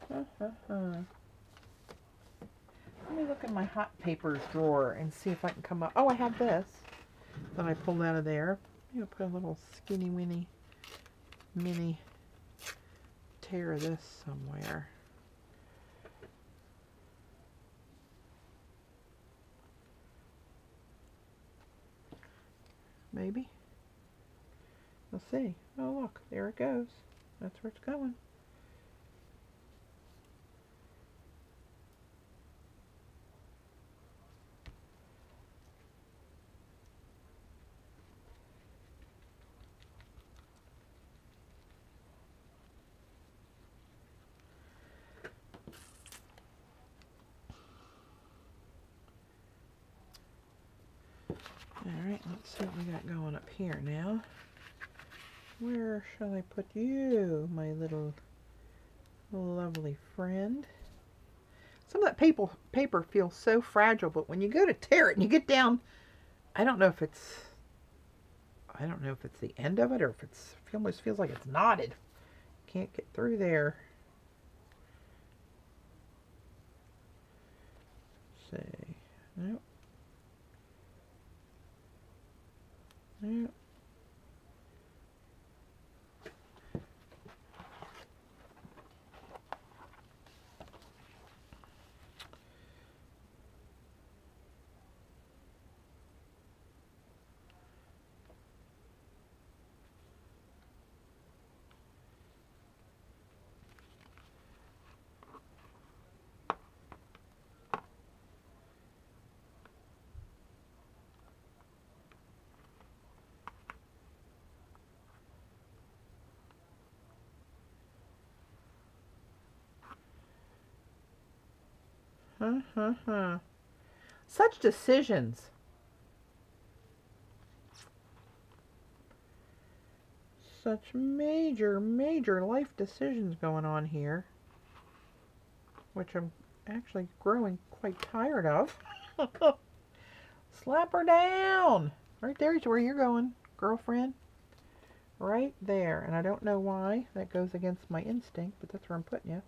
Let me look in my hot papers drawer and see if I can come up. Oh, I have this that I pulled out of there. I'm going to put a little skinny winny mini tear of this somewhere. Maybe. We'll see. Oh, look, there it goes. That's where it's going. Alright, let's see what we got going up here now. Where shall I put you, my little lovely friend? Some of that paper feels so fragile, but when you go to tear it and you get down, I don't know if it's the end of it or if it almost feels like it's knotted. Can't get through there. Let's see. Nope. Nope. Such decisions. Such major life decisions going on here. Which I'm actually growing quite tired of. Slap her down. Right there is where you're going, girlfriend. Right there. And I don't know why that goes against my instinct, but that's where I'm putting you.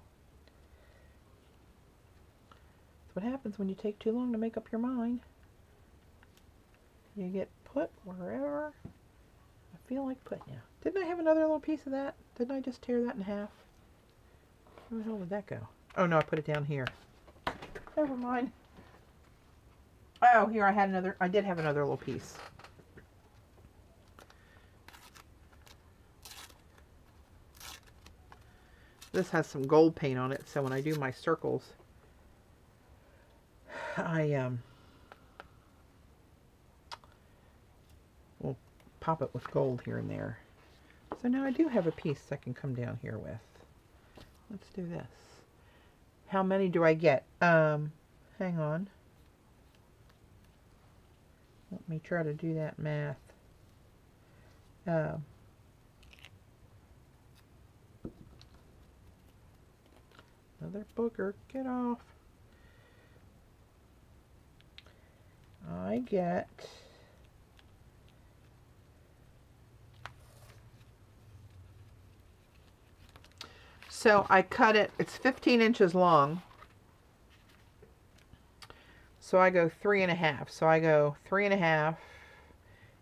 That's what happens when you take too long to make up your mind. You get put wherever I feel like putting you. Didn't I have another little piece of that? Didn't I just tear that in half? Where the hell did that go? Oh no, I put it down here. Never mind. Oh, here I did have another little piece. This has some gold paint on it, so when I do my circles, I will pop it with gold here and there. So now I do have a piece I can come down here with. Let's do this. How many do I get? Hang on. Let me try to do that math. Another booger. Get off. I get... So I cut it, it's 15 inches long. So I go 3.5. So I go 3.5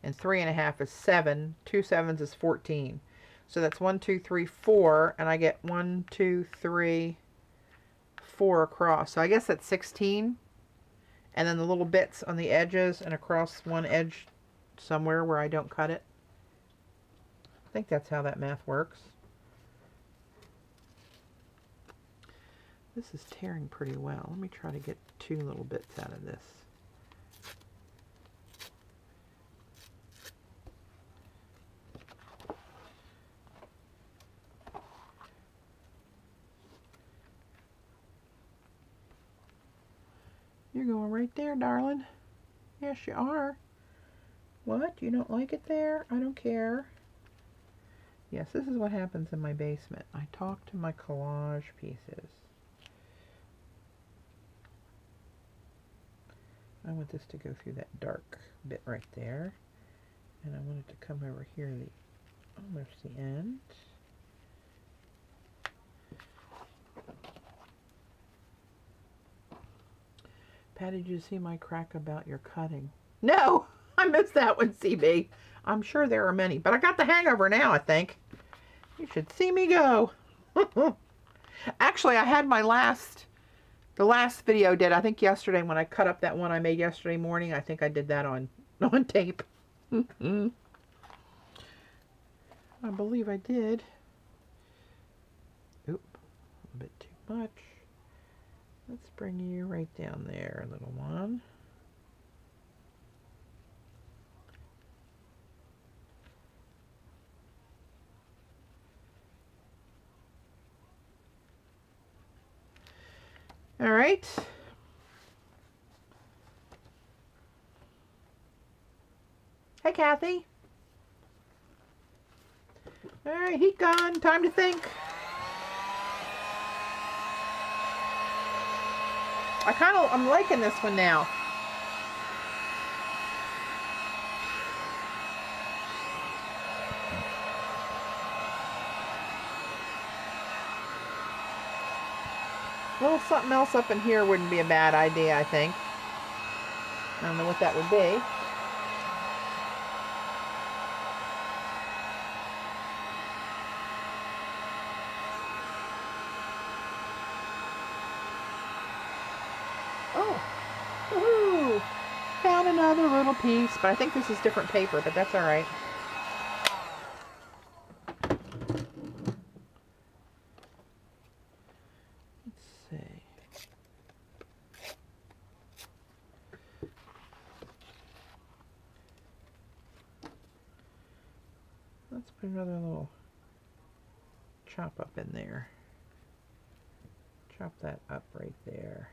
and 3.5 is 7. 2 sevens is 14. So that's 1, 2, 3, 4, and I get 1, 2, 3, 4 across. So I guess that's 16. And then the little bits on the edges and across one edge somewhere where I don't cut it. I think that's how that math works. This is tearing pretty well. Let me try to get 2 little bits out of this. You're going right there, darling. Yes, you are. What? You don't like it there? I don't care. Yes, this is what happens in my basement. I talk to my collage pieces. I want this to go through that dark bit right there. And I want it to come over here, almost the end. Patty, did you see my crack about your cutting? No! I missed that one, CB. I'm sure there are many, but I got the hang of her now, I think. You should see me go. Actually, I had the last video did, I think yesterday when I cut up that one I made yesterday morning. I think I did that on tape. I believe I did. Oop, a bit too much. Let's bring you right down there, little one. All right. Hey, Kathy. All right, heat gun. Time to think. I'm liking this one now. A little something else up in here wouldn't be a bad idea, I think. I don't know what that would be. Oh, woohoo! Found another little piece, but I think this is different paper, but that's all right. Let's put another little chop up in there. Chop that up right there.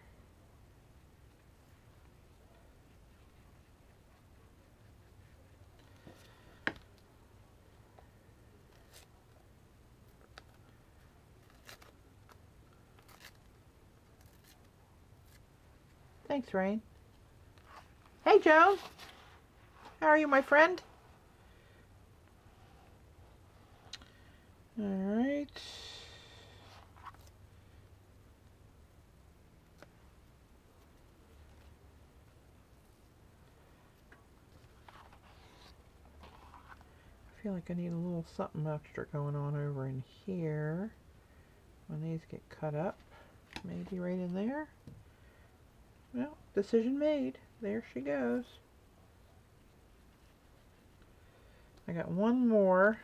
Thanks, Rain. Hey, Joe. How are you, my friend? All right. I feel like I need a little something extra going on over in here. When these get cut up, maybe right in there. Well, decision made. There she goes. I got one more.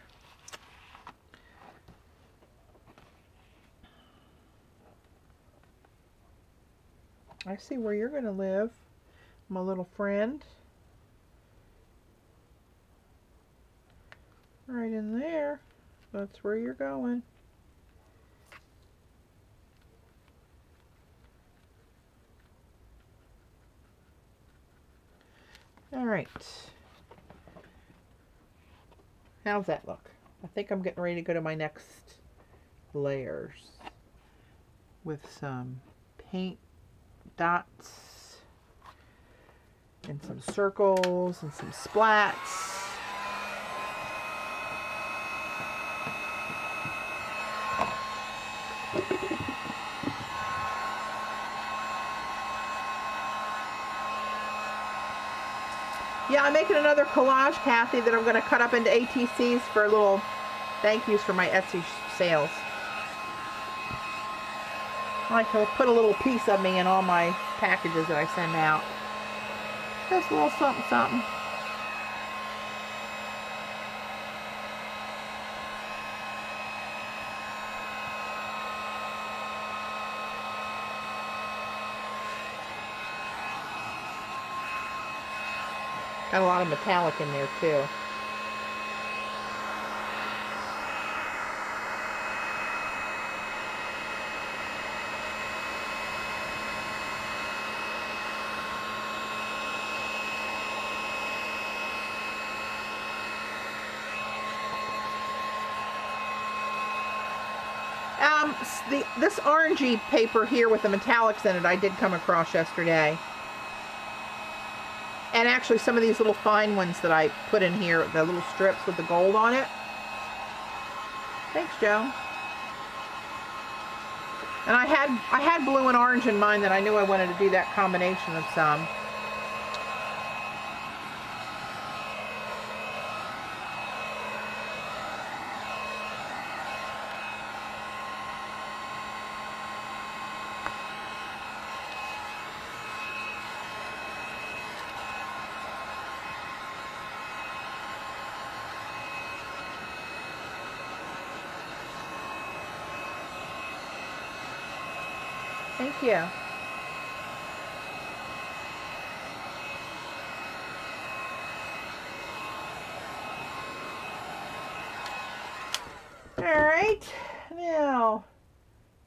I see where you're going to live, my little friend. Right in there. That's where you're going. All right. How's that look? I think I'm getting ready to go to my next layers with some paint dots and some circles and some splats. Yeah, I'm making another collage, Kathy, that I'm going to cut up into ATCs for little thank yous for my Etsy sales. I like to put a little piece of me in all my packages that I send out. Just a little something, something. Got a lot of metallic in there too. This orangey paper here with the metallics in it, I did come across yesterday. And actually some of these little fine ones that I put in here, the little strips with the gold on it. Thanks, Joe. And I had blue and orange in mind that I knew I wanted to do that combination of some. Thank you. All right, now,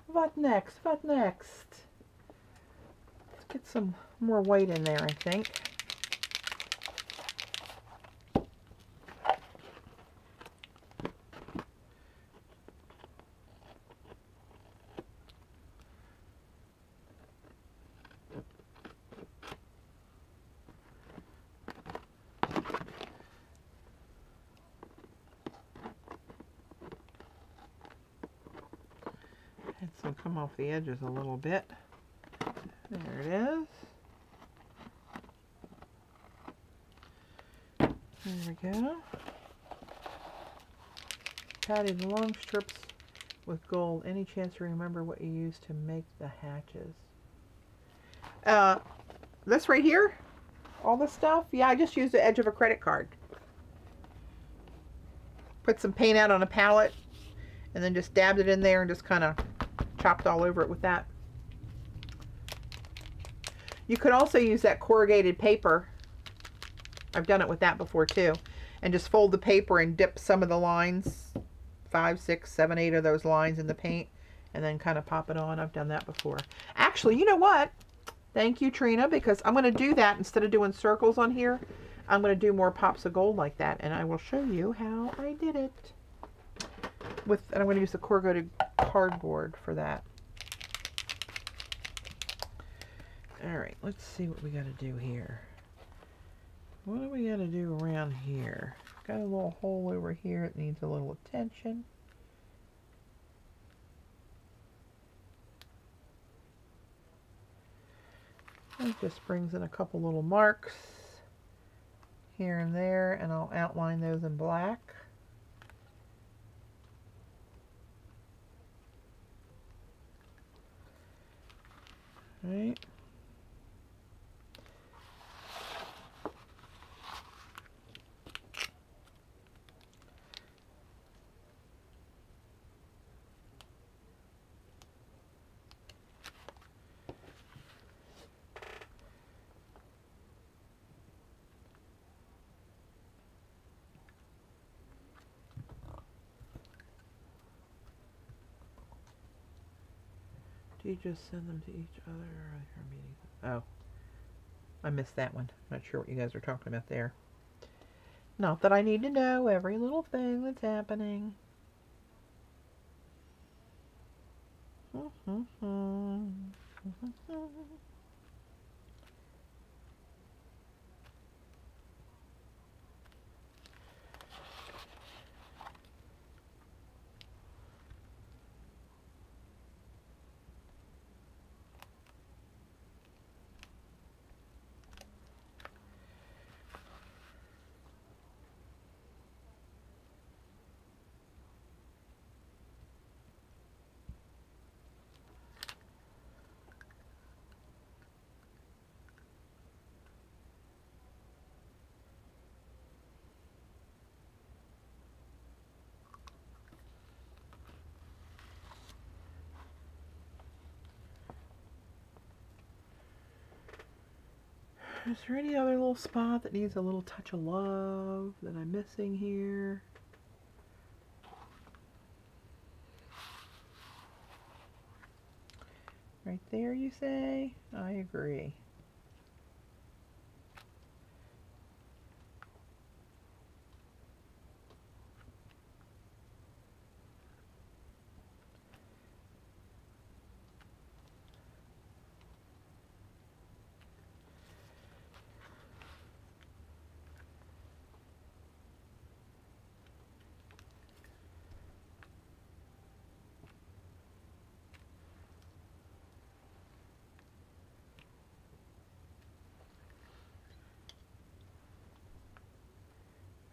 what next? What next? Let's get some more white in there, I think. Some come off the edges a little bit. There it is. There we go. Patty, the long strips with gold. Any chance to remember what you used to make the hatches? This right here? All this stuff? Yeah, I just used the edge of a credit card. Put some paint out on a palette and then just dabbed it in there and just kind of chopped all over it with that. You could also use that corrugated paper. I've done it with that before too. And just fold the paper and dip some of the lines, 5, 6, 7, 8 of those lines in the paint, and then kind of pop it on. I've done that before. Actually, you know what? Thank you, Trina, because I'm going to do that instead of doing circles on here. I'm going to do more pops of gold like that, and I will show you how I did it. And I'm going to use the corrugated cardboard for that. Alright, let's see what we got to do here. What do we got to do around here? Got a little hole over here that needs a little attention. It just brings in a couple little marks here and there, and I'll outline those in black. Right. Do you just send them to each other or oh, I missed that one. Not sure what you guys are talking about there. Not that I need to know every little thing that's happening. Is there any other little spot that needs a little touch of love that I'm missing here? Right there, you say? I agree.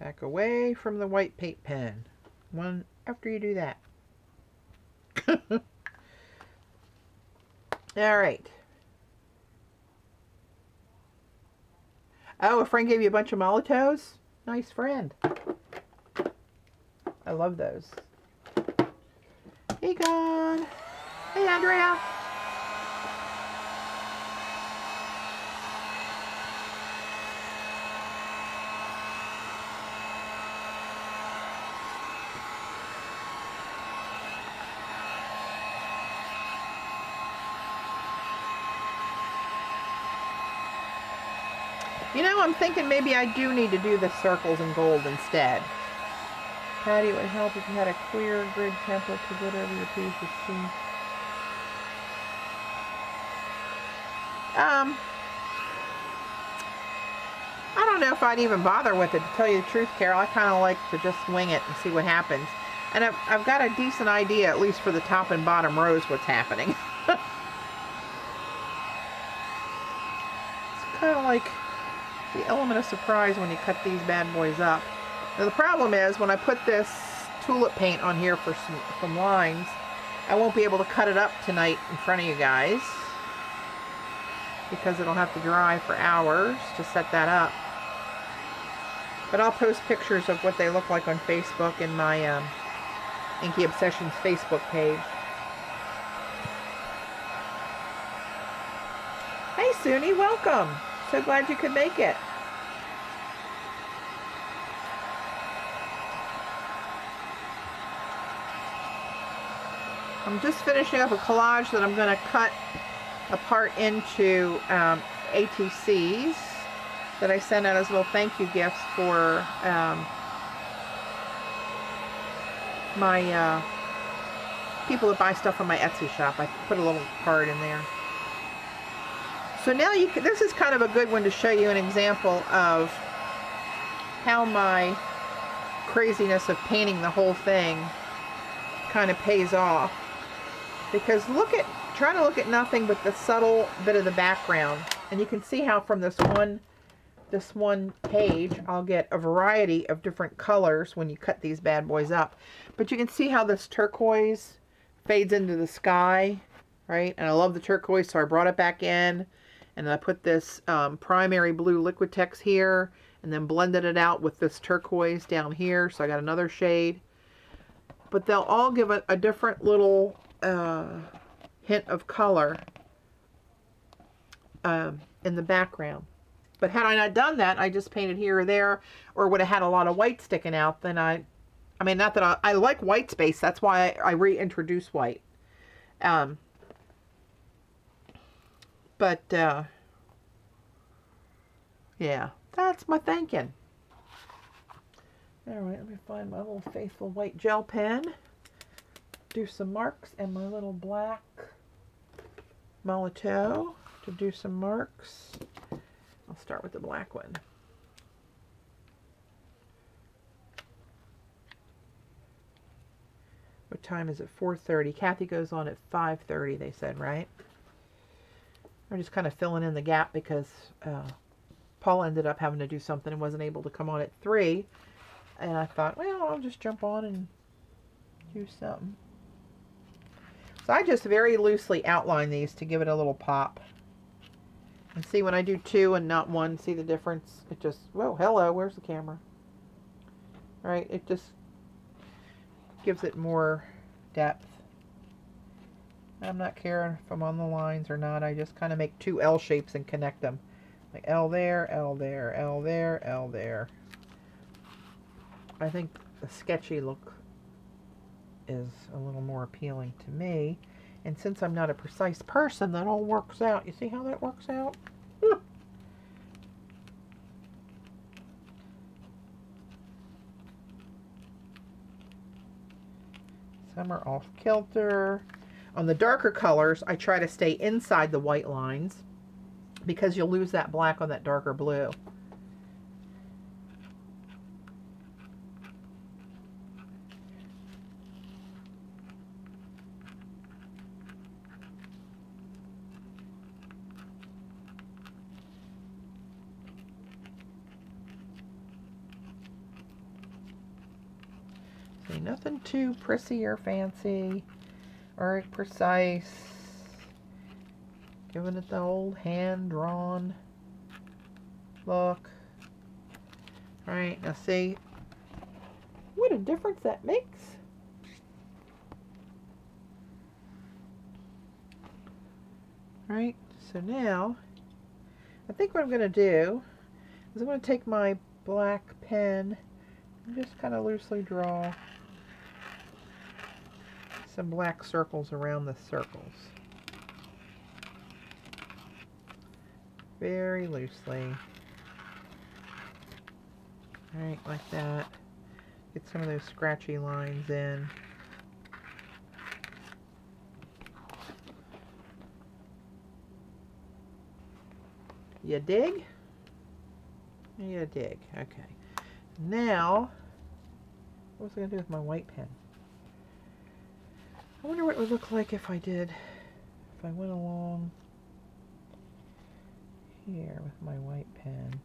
Back away from the white paint pen. One after you do that. Alright. Oh, a friend gave you a bunch of Molotovs? Nice friend. I love those. Egon. Hey, Andrea. You know, I'm thinking maybe I do need to do the circles in gold instead. Patti, it would help if you had a clear grid template to whatever your piece is seen. I don't know if I'd even bother with it, to tell you the truth, Carol. I kind of like to just wing it and see what happens. And I've got a decent idea, at least for the top and bottom rows, what's happening. It's kind of like the element of surprise when you cut these bad boys up. Now the problem is when I put this tulip paint on here for some lines, I won't be able to cut it up tonight in front of you guys because it'll have to dry for hours to set that up. But I'll post pictures of what they look like on Facebook in my Inky Obsessions Facebook page. Hey Suni, welcome! So glad you could make it. I'm just finishing up a collage that I'm going to cut apart into ATCs that I sent out as little thank you gifts for my people that buy stuff from my Etsy shop. I put a little card in there. So now this is kind of a good one to show you an example of how my craziness of painting the whole thing kind of pays off. Because try to look at nothing but the subtle bit of the background. And you can see how from this one page, I'll get a variety of different colors when you cut these bad boys up. But you can see how this turquoise fades into the sky, right? And I love the turquoise, so I brought it back in. And I put this primary blue Liquitex here, and then blended it out with this turquoise down here. So I got another shade. But they'll all give a different little hint of color in the background. But had I not done that, I just painted here or there, or would have had a lot of white sticking out, then I mean, not that I like white space. That's why I reintroduce white. But yeah, that's my thinking. All right, let me find my little faithful white gel pen. Do some marks, and my little black Molotow to do some marks. I'll start with the black one. What time is it? 4:30. Kathy goes on at 5:30, they said, right? I'm just kind of filling in the gap because Paul ended up having to do something and wasn't able to come on at 3. And I thought, well, I'll just jump on and do something. So I just very loosely outline these to give it a little pop. And see, when I do 2 and not 1, see the difference? It just, whoa, hello, where's the camera? All right, it just gives it more depth. I'm not caring if I'm on the lines or not. I just kind of make 2 L shapes and connect them. Like L there, L there, L there, L there. I think the sketchy look is a little more appealing to me. And since I'm not a precise person, that all works out. You see how that works out? Some are off kilter. On the darker colors, I try to stay inside the white lines because you'll lose that black on that darker blue. See, nothing too prissy or fancy or precise. Giving it the old hand-drawn look. Alright, now see what a difference that makes. Alright, so now I think what I'm going to do is I'm going to take my black pen and just kind of loosely draw some black circles around the circles. Very loosely. Alright, like that. Get some of those scratchy lines in. You dig? You dig. Okay. Now, what was I going to do with my white pen? I wonder what it would look like if I went along here with my white pen.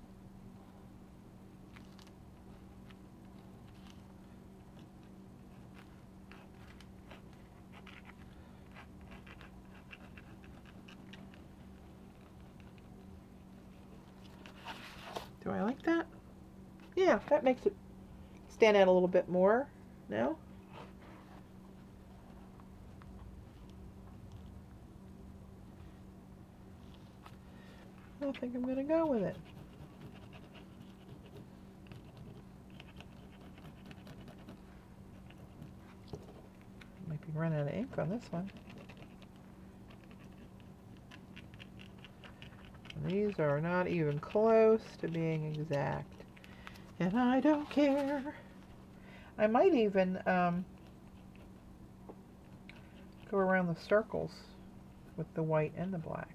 Do I like that? Yeah, that makes it stand out a little bit more now. I think I'm going to go with it. Might be running out of ink on this one. These are not even close to being exact. And I don't care. I might even go around the circles with the white and the black.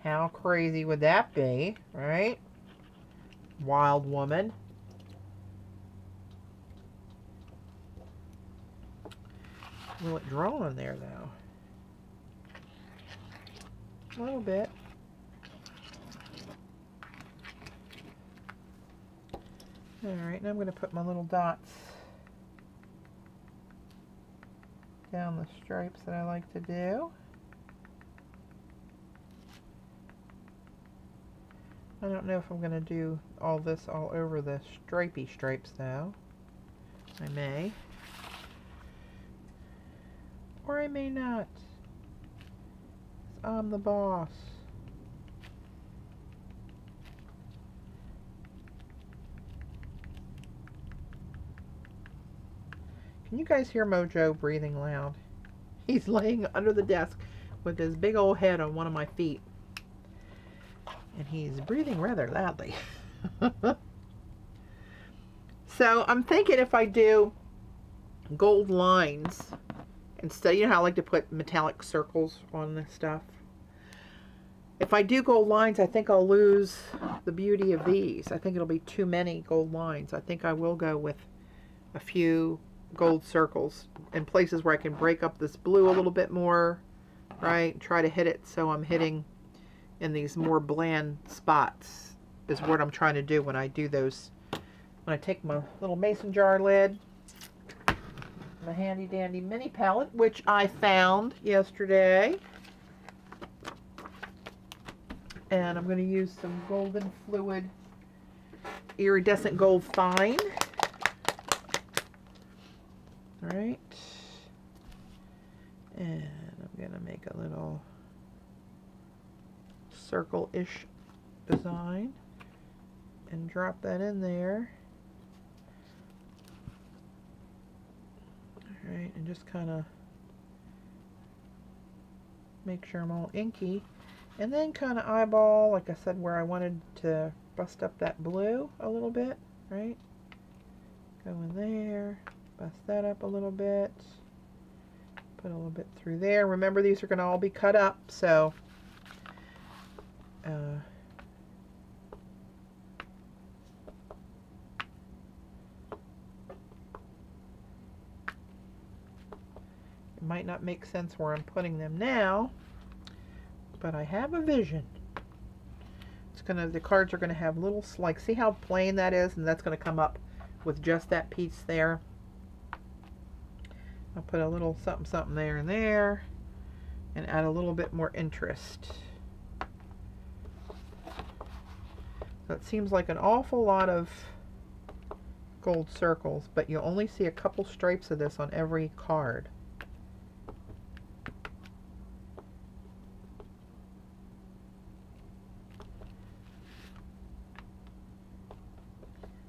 How crazy would that be, right? Wild woman. Will it draw in there, though? A little bit. Alright, now I'm going to put my little dots down the stripes that I like to do. I don't know if I'm going to do all this all over the stripy stripes, though. I may. Or I may not. I'm the boss. Can you guys hear Mojo breathing loud? He's laying under the desk with his big old head on one of my feet. And he's breathing rather loudly. So I'm thinking if I do gold lines instead, you know how I like to put metallic circles on this stuff? If I do gold lines, I think I'll lose the beauty of these. I think it'll be too many gold lines. I think I will go with a few gold circles in places where I can break up this blue a little bit more, right? Try to hit it so I'm hitting in these more bland spots is what I'm trying to do when I do those. When I take my little mason jar lid, my handy dandy mini palette, which I found yesterday, and I'm going to use some golden fluid iridescent gold fine. Alright, and I'm going to make a little circle-ish design and drop that in there. Alright, and just kind of make sure I'm all inky, and then kind of eyeball, like I said, where I wanted to bust up that blue a little bit, right? Go in there. Bust that up a little bit. Put a little bit through there. Remember, these are going to all be cut up, so it might not make sense where I'm putting them now, but I have a vision. It's gonna, the cards are going to have little, like, see how plain that is, and that's going to come up with just that piece there. I'll put a little something something there and there and add a little bit more interest. So it seems like an awful lot of gold circles, but you only see a couple stripes of this on every card.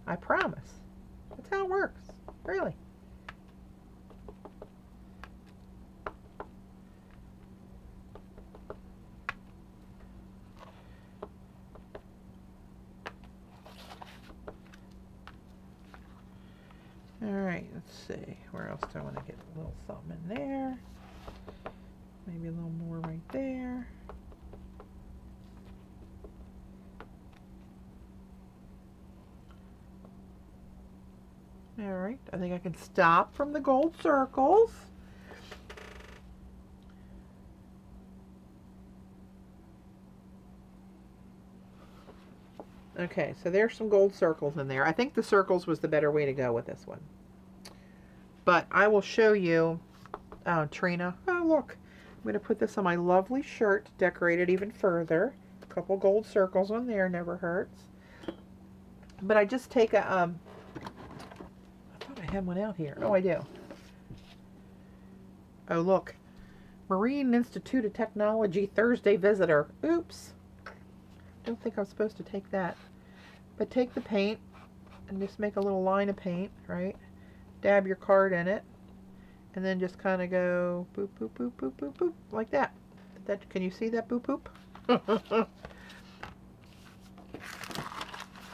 I promise. That's how it works. Really. Alright, let's see. Where else do I want to get a little something in there? Maybe a little more right there. Alright, I think I can stop from the gold circles. Okay, so there's some gold circles in there. I think the circles was the better way to go with this one. But I will show you, Trina. Oh, look. I'm going to put this on my lovely shirt, decorate it even further. A couple gold circles on there, never hurts. But I just take a, I thought I had one out here. Oh, I do. Oh, look. Marine Institute of Technology Thursday visitor. Oops. Don't think I'm supposed to take that. But take the paint and just make a little line of paint, right? Dab your card in it. And then just kind of go boop, boop, boop, boop, boop, boop, like that. Can you see that boop, boop?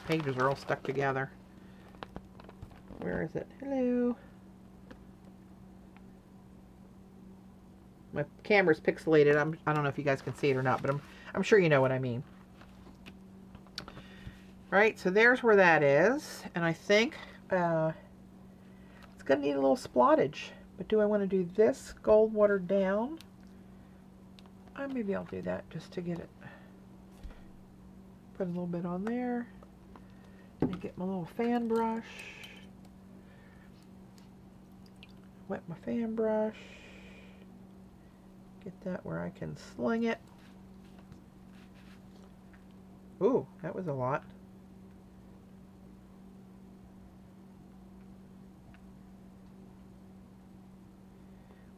Pages are all stuck together. Where is it? Hello. My camera's pixelated. I don't know if you guys can see it or not, but I'm sure you know what I mean. Right, so there's where that is. And I think it's going to need a little splottage. But do I want to do this gold watered down? Maybe I'll do that just to get it. Put a little bit on there. And get my little fan brush. Wet my fan brush. Get that where I can sling it. Ooh, that was a lot.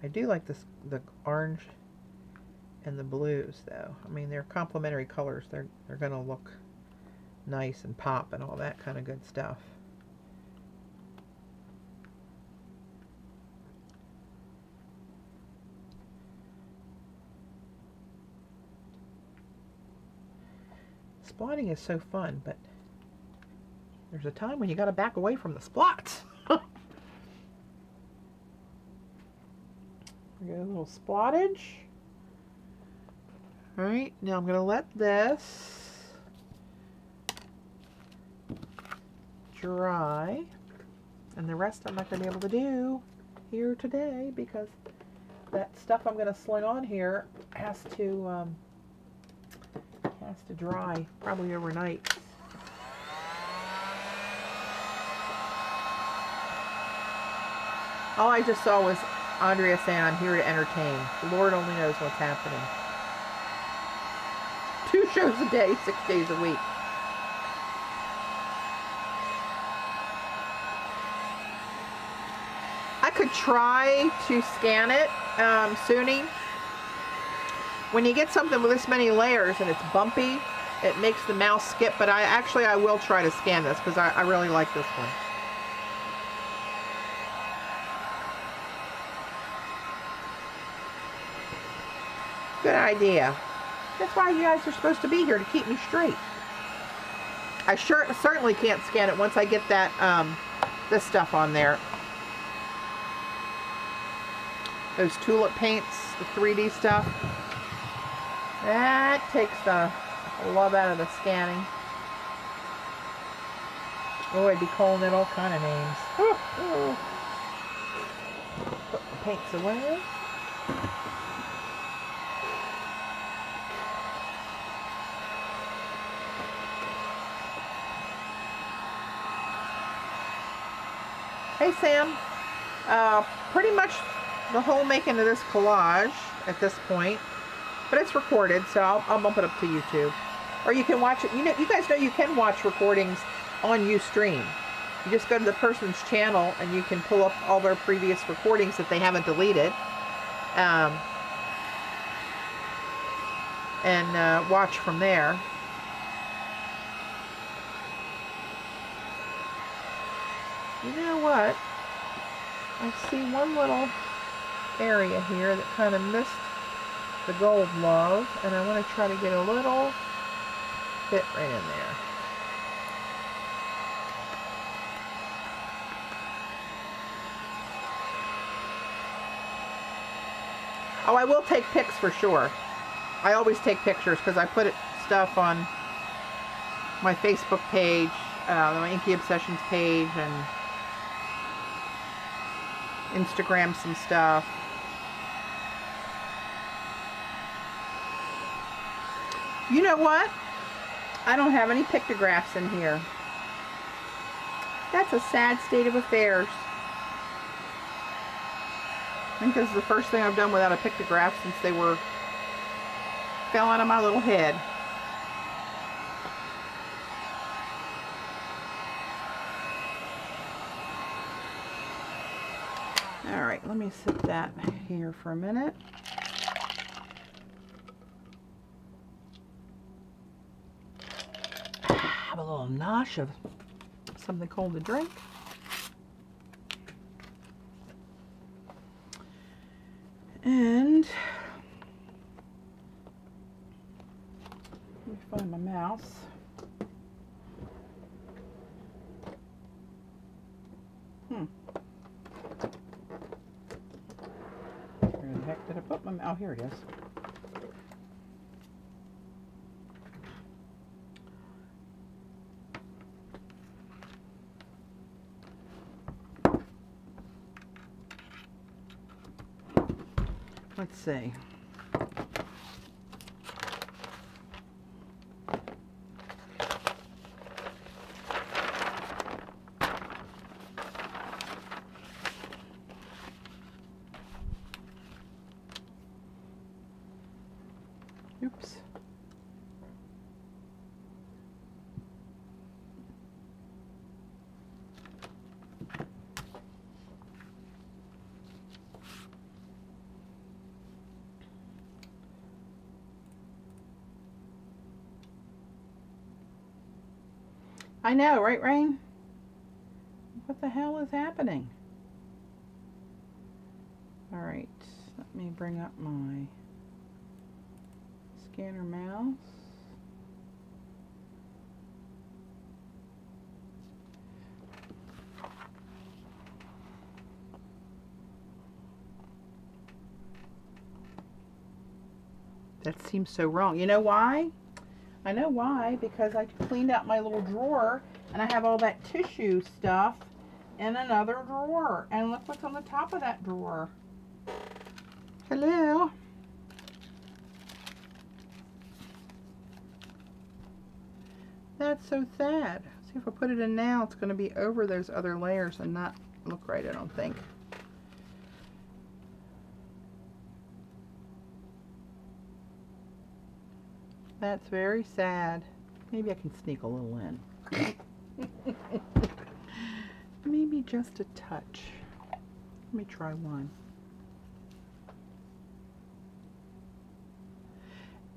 I do like this, the orange and the blues though. I mean, they're complementary colors. They're going to look nice and pop and all that kind of good stuff. Splotting is so fun, but there's a time when you got to back away from the splots. We got a little splottage. All right, now I'm going to let this dry, and the rest I'm not going to be able to do here today because that stuff I'm going to sling on here has to dry probably overnight. All I just saw was Andrea saying, "I'm here to entertain." The Lord only knows what's happening. 2 shows a day, 6 days a week. I could try to scan it, Suni. When you get something with this many layers and it's bumpy, it makes the mouse skip, but I will try to scan this because I really like this one. Good idea. That's why you guys are supposed to be here, to keep me straight. I certainly can't scan it once I get that this stuff on there. Those tulip paints, the 3D stuff. That takes the love out of the scanning. Oh, I'd be calling it all kind of names. Put the paints away. Hey Sam, pretty much the whole making of this collage at this point, but it's recorded, so I'll bump it up to YouTube, or you can watch it. You guys know you can watch recordings on Ustream. You just go to the person's channel and you can pull up all their previous recordings that they haven't deleted, and watch from there. You know what? I see one little area here that kind of missed the gold love, and I want to try to get a little bit right in there. Oh, I will take pics for sure. I always take pictures because I put stuff on my Facebook page, my Inky Obsessions page, and Instagram some stuff. You know what? I don't have any pictographs in here. That's a sad state of affairs. I think this is the first thing I've done without a pictograph since they fell out of my little head. Alright, let me sit that here for a minute. Have a little nosh of something cold to drink. And let me find my mouse. Where the heck did I put my mouse? Oh, here it is. Let's see. Oops. I know, right, Rain? What the hell is happening? All right, let me bring up my scanner mouse. That seems so wrong. You know why? I know why, because I cleaned out my little drawer and I have all that tissue stuff in another drawer. And look what's on the top of that drawer. Hello? That's so sad. See, if I put it in now, it's going to be over those other layers and not look right, I don't think. That's very sad. Maybe I can sneak a little in. Maybe just a touch. Let me try one.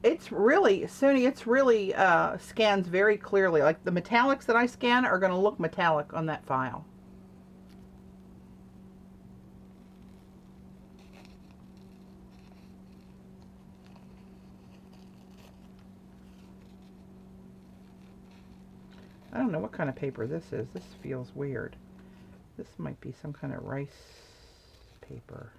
It's really, Sony, it's really scans very clearly. Like the metallics that I scan are going to look metallic on that file. I don't know what kind of paper this is. This feels weird. This might be some kind of rice paper.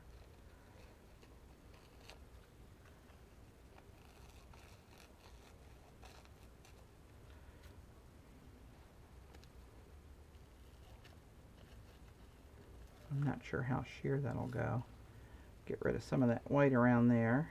I'm not sure how sheer that'll go. Get rid of some of that white around there.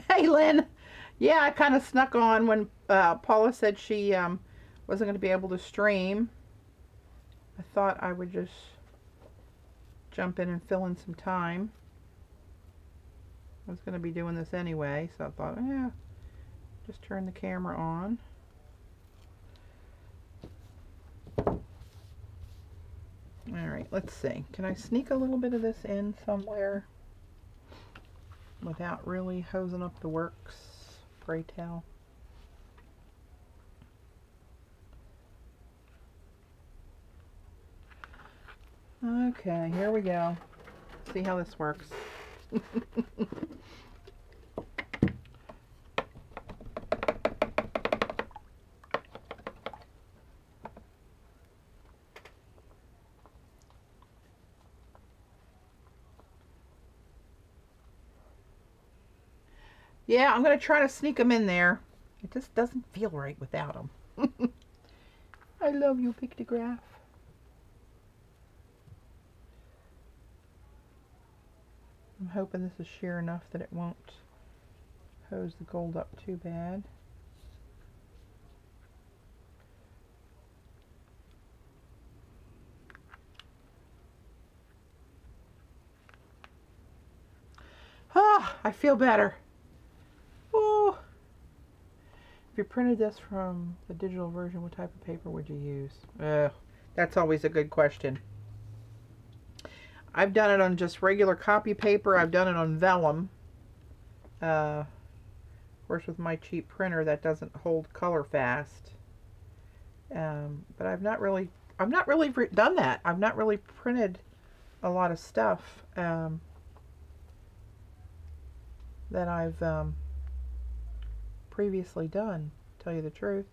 Hey, Lynn. Yeah, I kind of snuck on when Paula said she wasn't going to be able to stream. I thought I would just jump in and fill in some time. I was going to be doing this anyway, so I thought, yeah, just turn the camera on. Alright, let's see. Can I sneak a little bit of this in somewhere without really hosing up the works, pray tell? Okay, here we go. See how this works. Yeah, I'm going to try to sneak them in there. It just doesn't feel right without them. I love you, pictograph. I'm hoping this is sheer enough that it won't hose the gold up too bad. Ah, I feel better. Oh. If you printed this from the digital version, what type of paper would you use? That's always a good question. I've done it on just regular copy paper. I've done it on vellum. Of course, with my cheap printer, that doesn't hold color fast. But I've not really done that. I've not really printed a lot of stuff that I've previously done, to tell you the truth.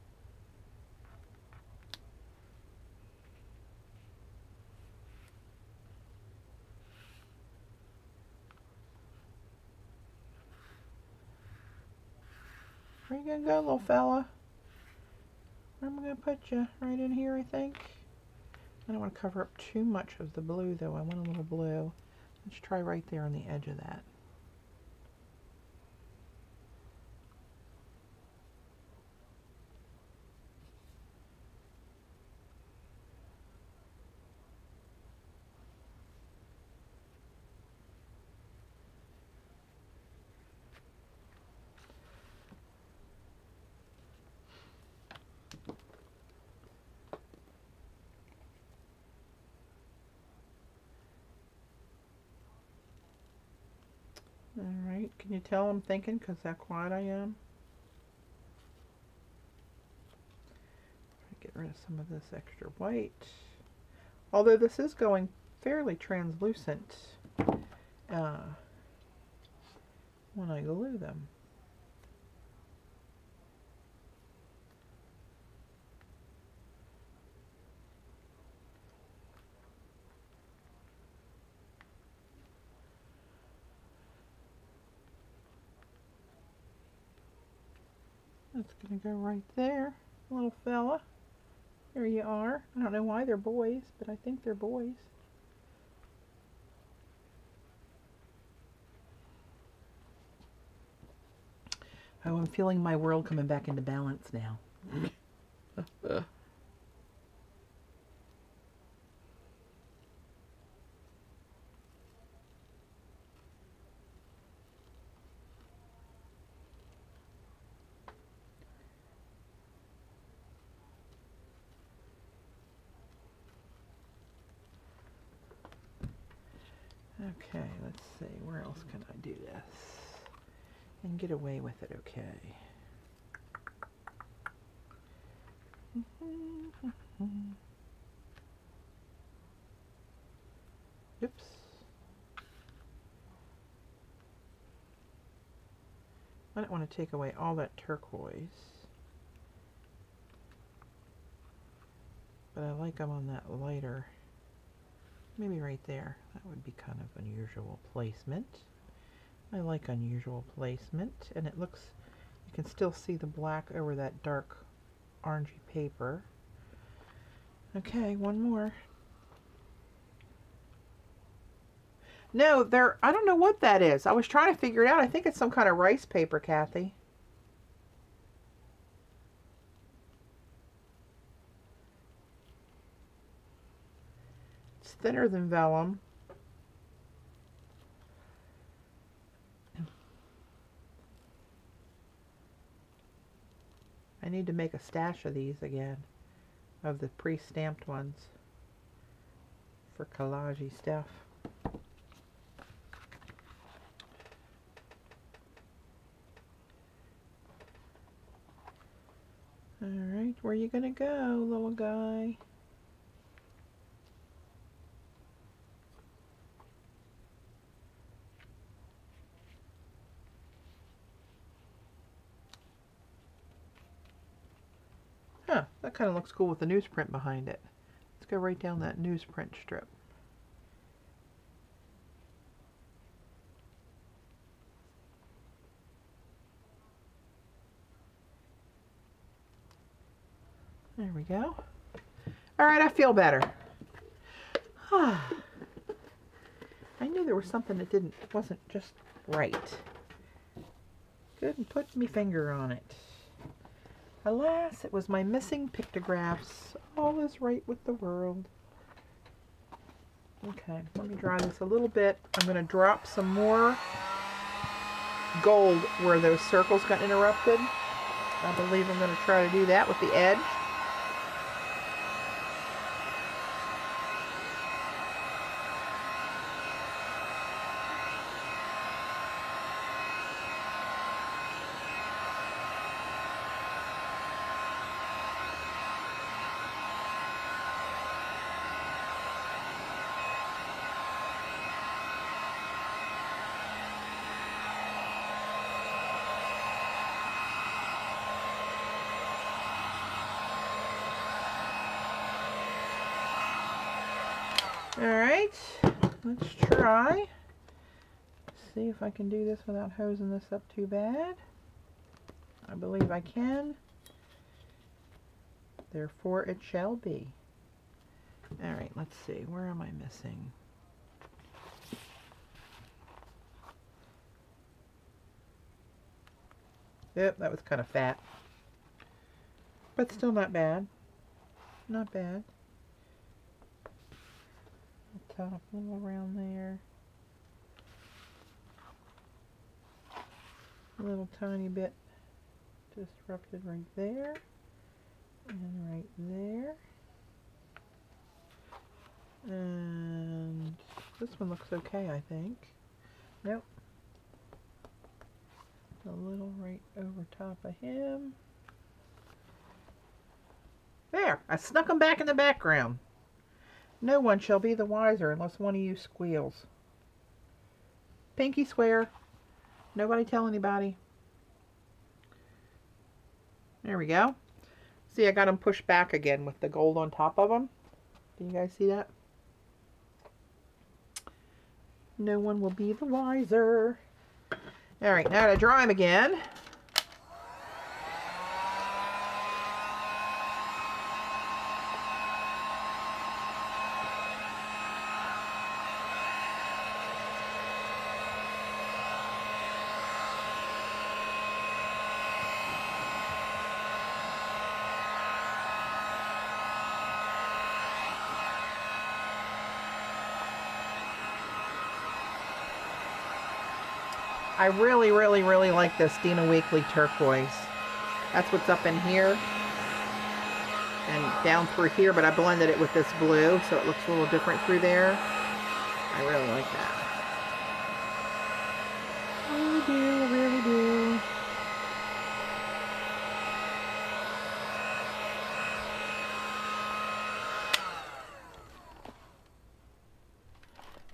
Where you gonna go, little fella? Where am I gonna put you? Right in here, I think. I don't want to cover up too much of the blue, though. I want a little blue. Let's try right there on the edge of that. Alright, can you tell I'm thinking because how quiet I am? Get rid of some of this extra white. Although this is going fairly translucent when I glue them. That's going to go right there, little fella. There you are. I don't know why they're boys, but I think they're boys. Oh, I'm feeling my world coming back into balance now. Okay, let's see, where else can I do this and get away with it okay? Oops. I don't want to take away all that turquoise, but I like them on that lighter. Maybe right there. That would be kind of unusual placement. I like unusual placement, and it looks, you can still see the black over that dark orangey paper. Okay, one more. No, I don't know what that is. I was trying to figure it out. I think it's some kind of rice paper, Kathy. It's thinner than vellum. I need to make a stash of these again, of the pre-stamped ones for collage stuff. Alright, where you gonna go, little guy? Huh, that kind of looks cool with the newsprint behind it. Let's go right down that newsprint strip. There we go. Alright, I feel better. I knew there was something that wasn't just right. Couldn't put me finger on it. Alas, it was my missing pictographs. All is right with the world. Okay, let me dry this a little bit. I'm going to drop some more gold where those circles got interrupted. I believe I'm going to try to do that with the edge. Alright, let's try. See if I can do this without hosing this up too bad. I believe I can. Therefore it shall be. All right, let's see. Where am I missing? Yep, that was kind of fat. But still not bad. Not bad. The top a little around there. A little tiny bit disrupted right there. And right there. And this one looks okay, I think. Nope. A little right over top of him. There! I snuck him back in the background. No one shall be the wiser unless one of you squeals. Pinky swear. Nobody tell anybody. There we go. See, I got them pushed back again with the gold on top of them. Do you guys see that? No one will be the wiser. All right, now to dry them again. I really, really, really like this Dina Weekly turquoise. That's what's up in here and down through here, but I blended it with this blue, so it looks a little different through there. I really like that. I really do, I really do.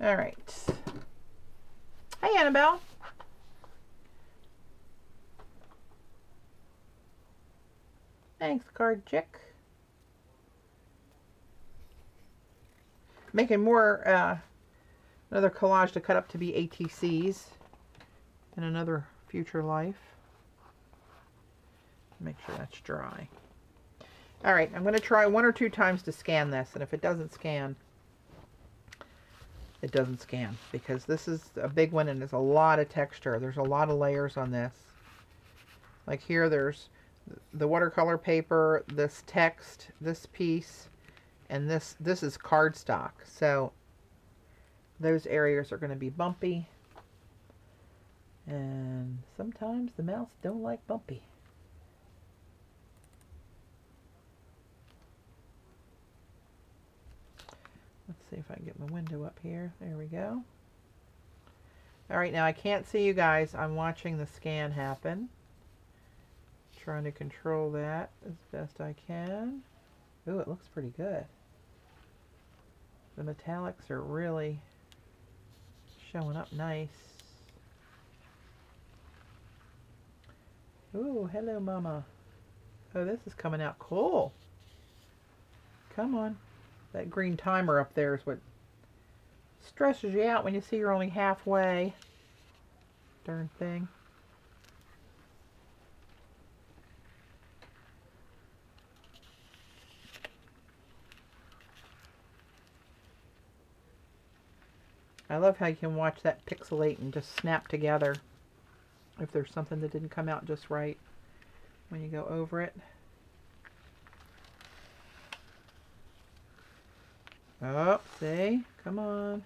All right. Hey, Annabelle. Thanks, card chick. Making more, another collage to cut up to be ATCs in another future life. Make sure that's dry. All right, I'm going to try 1 or 2 times to scan this, and if it doesn't scan, it doesn't scan, because this is a big one and there's a lot of texture. There's a lot of layers on this. Like here, there's the watercolor paper, this text, this piece, and this is cardstock. So those areas are going to be bumpy. And sometimes the mouse don't like bumpy. Let's see if I can get my window up here. There we go. All right, now I can't see you guys. I'm watching the scan happen. Trying to control that as best I can. Ooh, it looks pretty good. The metallics are really showing up nice. Ooh, hello, mama. Oh, this is coming out cool. Come on. That green timer up there is what stresses you out when you see you're only halfway. Darn thing. I love how you can watch that pixelate and just snap together if there's something that didn't come out just right when you go over it. Oh, see? Come on.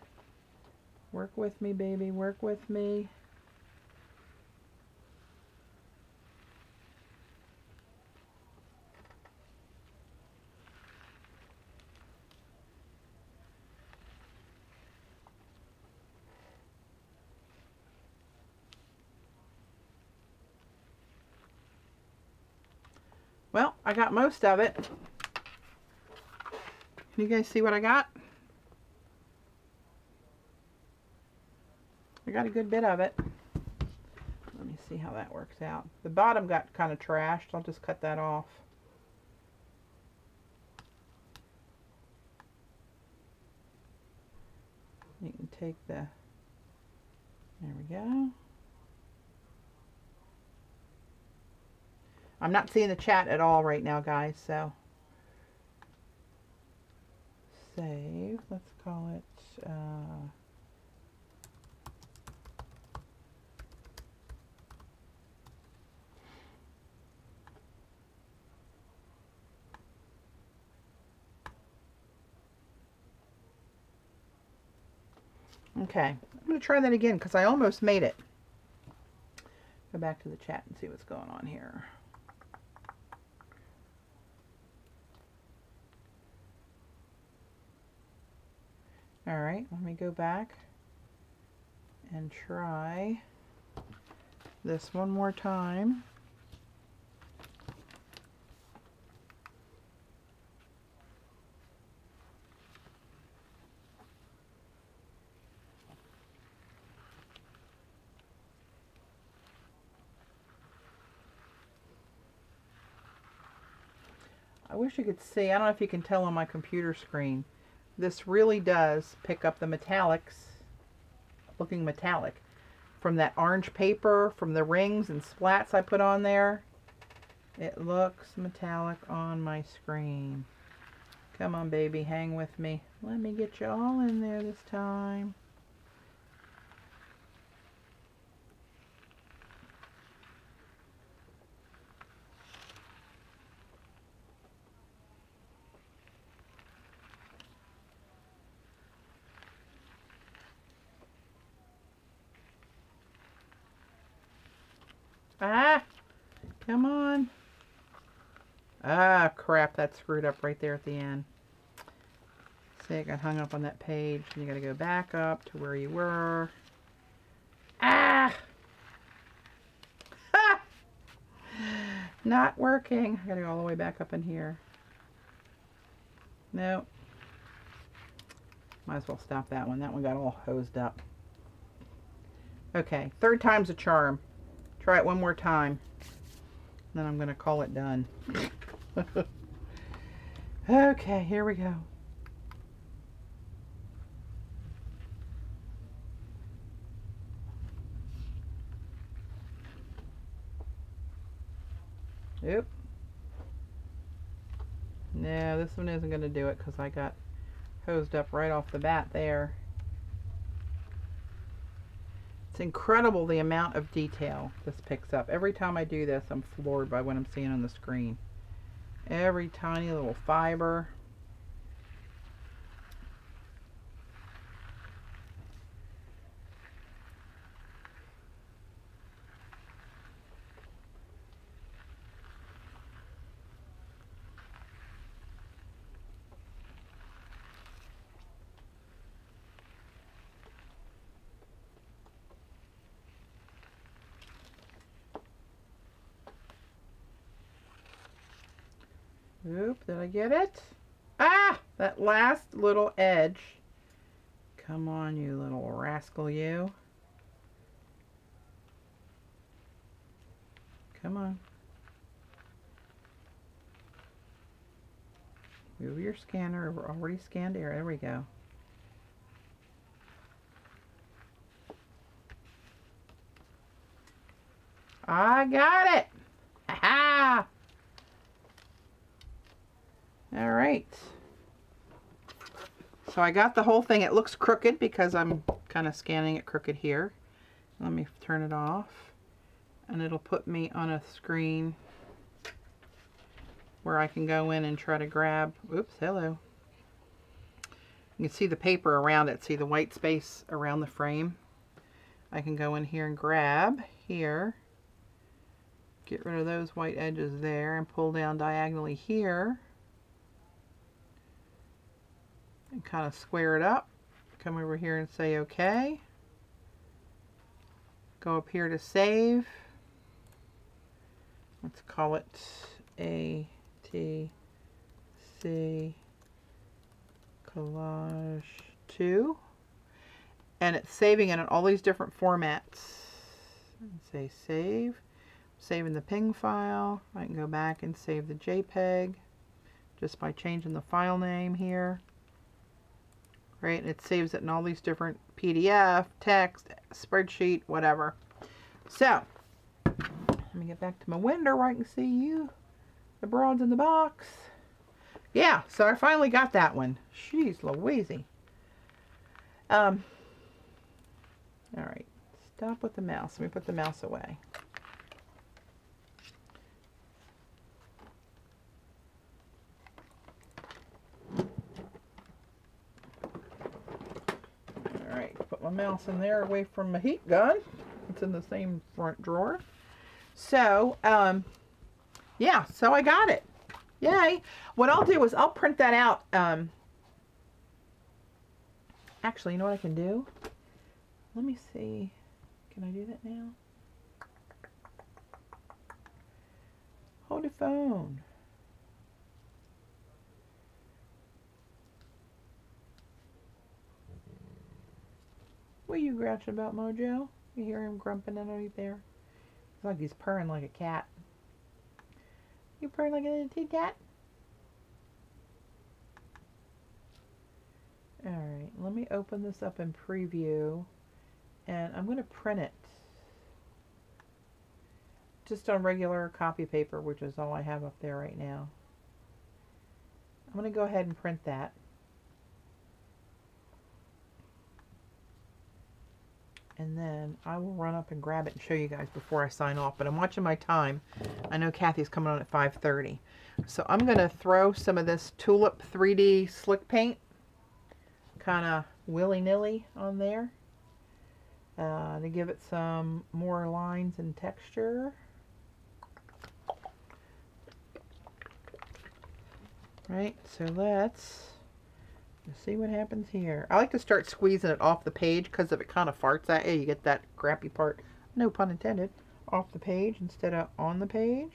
Work with me, baby. Work with me. Well, I got most of it. Can you guys see what I got? I got a good bit of it. Let me see how that works out. The bottom got kind of trashed. I'll just cut that off. You can take the, there we go. I'm not seeing the chat at all right now, guys, so. Save. Let's call it, okay, I'm going to try that again because I almost made it. Go back to the chat and see what's going on here. All right, let me go back and try this one more time. I wish you could see, I don't know if you can tell on my computer screen, this really does pick up the metallics, looking metallic, from that orange paper, from the rings and splats I put on there. It looks metallic on my screen. Come on, baby, hang with me. Let me get you all in there this time. Ah, come on. Ah, crap, that screwed up right there at the end. See, I got hung up on that page. You got to go back up to where you were. Ah! Ha! Not working. I got to go all the way back up in here. Nope. Might as well stop that one. That one got all hosed up. Okay, third time's a charm. Try it one more time. Then I'm going to call it done. Okay, here we go. Oop. No, this one isn't going to do it because I got hosed up right off the bat there. It's incredible the amount of detail this picks up. Every time I do this, I'm floored by what I'm seeing on the screen. Every tiny little fiber. Oop, did I get it? Ah! That last little edge. Come on, you little rascal, you. Come on. Move your scanner. We're already scanned area. There we go. I got it! Ha-ha! All right. So I got the whole thing. It looks crooked because I'm kind of scanning it crooked here. Let me turn it off. And it'll put me on a screen where I can go in and try to grab, oops, hello. You can see the paper around it. See the white space around the frame. I can go in here and grab here. Get rid of those white edges there and pull down diagonally here. And kind of square it up. Come over here and say OK. Go up here to save. Let's call it ATC Collage 2. And it's saving it in all these different formats. And say save. Saving the PNG file. I can go back and save the JPEG just by changing the file name here. Right, and it saves it in all these different PDF, text, spreadsheet, whatever. So, Let me get back to my window where I can see you. The broads in the box. Yeah, so I finally got that one. Jeez Louise. All right. Stop with the mouse. Let me put the mouse away. All right. Put my mouse in there away from my heat gun. It's in the same front drawer. So, yeah, so I got it. Yay. What I'll do is I'll print that out. Actually, you know what I can do? Let me see. Can I do that now? Hold the phone. What are you grouching about, Mojo? You hear him grumping underneath there? It's like he's purring like a cat. You purring like a little kitty cat? Alright, let me open this up in preview. And I'm going to print it. Just on regular copy paper, which is all I have up there right now. I'm going to go ahead and print that. And then I will run up and grab it and show you guys before I sign off. But I'm watching my time. I know Kathy's coming on at 5:30. So I'm going to throw some of this Tulip 3D Slick Paint kind of willy-nilly on there to give it some more lines and texture. Right, so let's see what happens here. I like to start squeezing it off the page because if it kind of farts at you, you get that crappy part, no pun intended, off the page instead of on the page.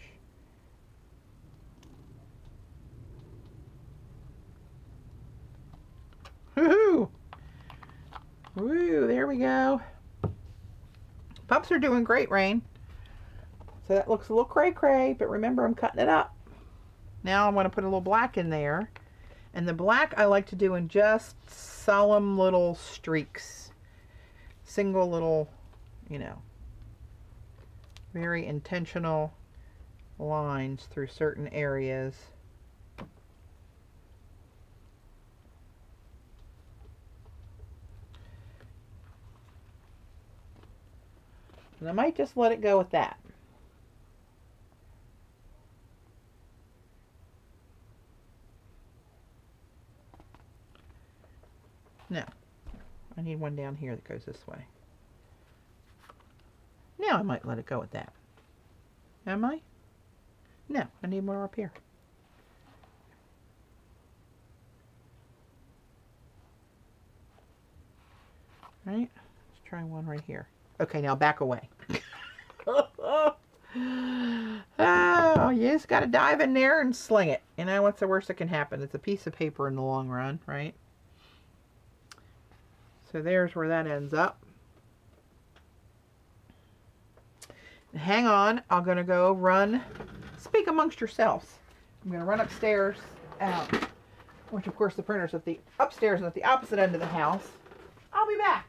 Woohoo! Woo, there we go. Pups are doing great, Rain. So that looks a little cray-cray, but remember I'm cutting it up. Now I want to put a little black in there. And the black I like to do in just solemn little streaks. Single little, you know, very intentional lines through certain areas. And I might just let it go with that. No, I need one down here that goes this way. Now I might let it go with that. Am I? No, I need more up here. Right? Let's try one right here. Okay, now back away. Oh, you just got to dive in there and sling it. You know, what's the worst that can happen? It's a piece of paper in the long run, right? So there's where that ends up. Hang on, I'm going to go run, speak amongst yourselves. I'm going to run upstairs, which of course the printer's at the upstairs and at the opposite end of the house. I'll be back.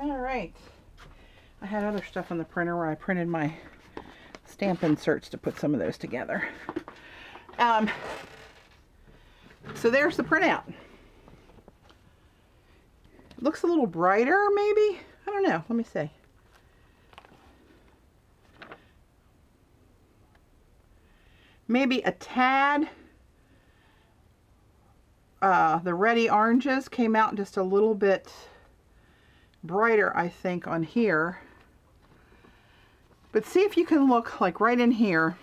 All right. I had other stuff on the printer where I printed my stamp inserts to put some of those together. So there's the printout. It looks a little brighter, maybe? I don't know. Let me see. Maybe a tad. The Ready Oranges came out just a little bit brighter, I think, on here. But see if you can look like right in here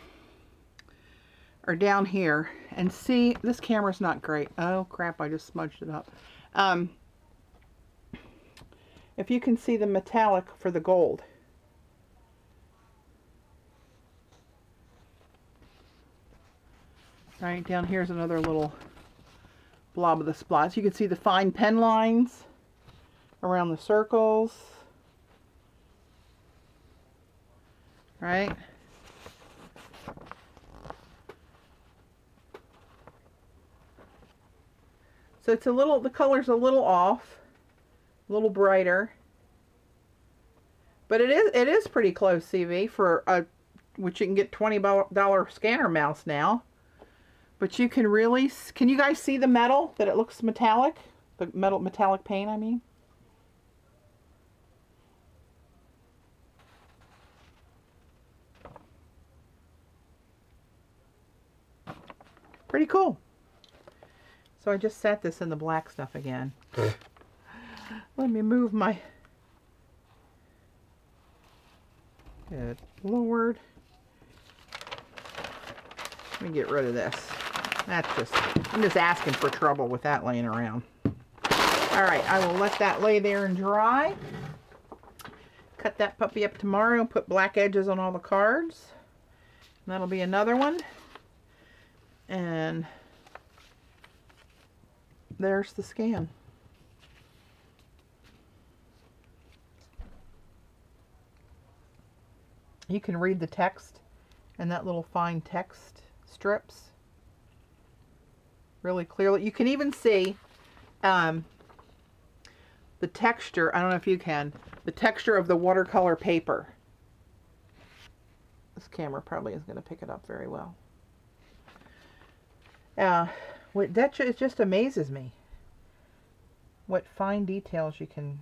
or down here and see. This camera's not great. Oh crap, I just smudged it up. If you can see the metallic for the gold. Right down here's another little blob of the spots. You can see the fine pen lines around the circles. Right? So it's a little, the color's a little off, a little brighter. But it is pretty close, CV, for a, which you can get $20 scanner mouse now. But you can really, can you guys see the metal, that it looks metallic? The metallic paint, I mean. Pretty cool. So I just set this in the black stuff again. Let me move my, good Lord. Let me get rid of this. That's just, I'm just asking for trouble with that laying around. All right, I will let that lay there and dry. Cut that puppy up tomorrow and put black edges on all the cards. And that'll be another one. And there's the scan. You can read the text and that little fine text strips really clearly. You can even see the texture. I don't know if you can. The texture of the watercolor paper. This camera probably isn't going to pick it up very well. That it just amazes me what fine details you can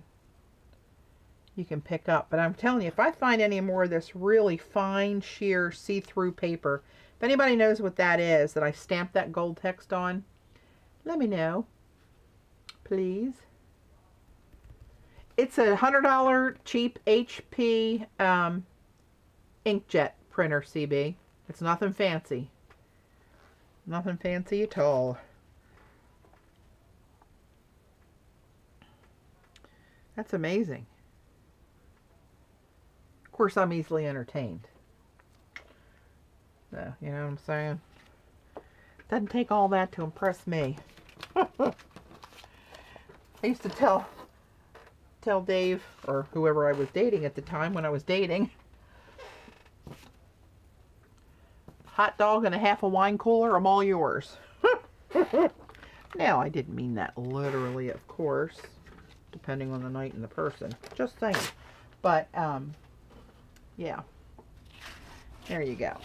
pick up. But I'm telling you, if I find any more of this really fine, sheer, see-through paper, if anybody knows what that is, that I stamped that gold text on, let me know, please. It's a $100 cheap HP inkjet printer, CB. It's nothing fancy. Nothing fancy at all. That's amazing. Of course, I'm easily entertained. So, you know what I'm saying? Doesn't take all that to impress me. I used to tell Dave, or whoever I was dating at the time when I was dating, hot dog and a half a wine cooler, I'm all yours. Now, I didn't mean that literally, of course, depending on the night and the person. Just saying. But, yeah. There you go.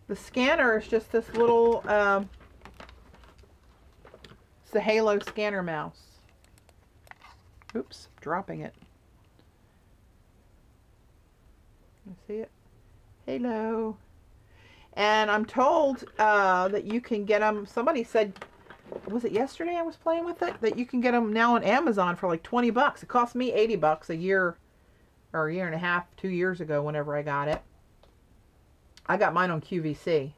The scanner is just this little, it's the Halo scanner mouse. Oops, dropping it. You see it? Halo. And I'm told that you can get them, somebody said, was it yesterday I was playing with it? That you can get them now on Amazon for like 20 bucks. It cost me 80 bucks a year, or a year and a half, 2 years ago whenever I got it. I got mine on QVC.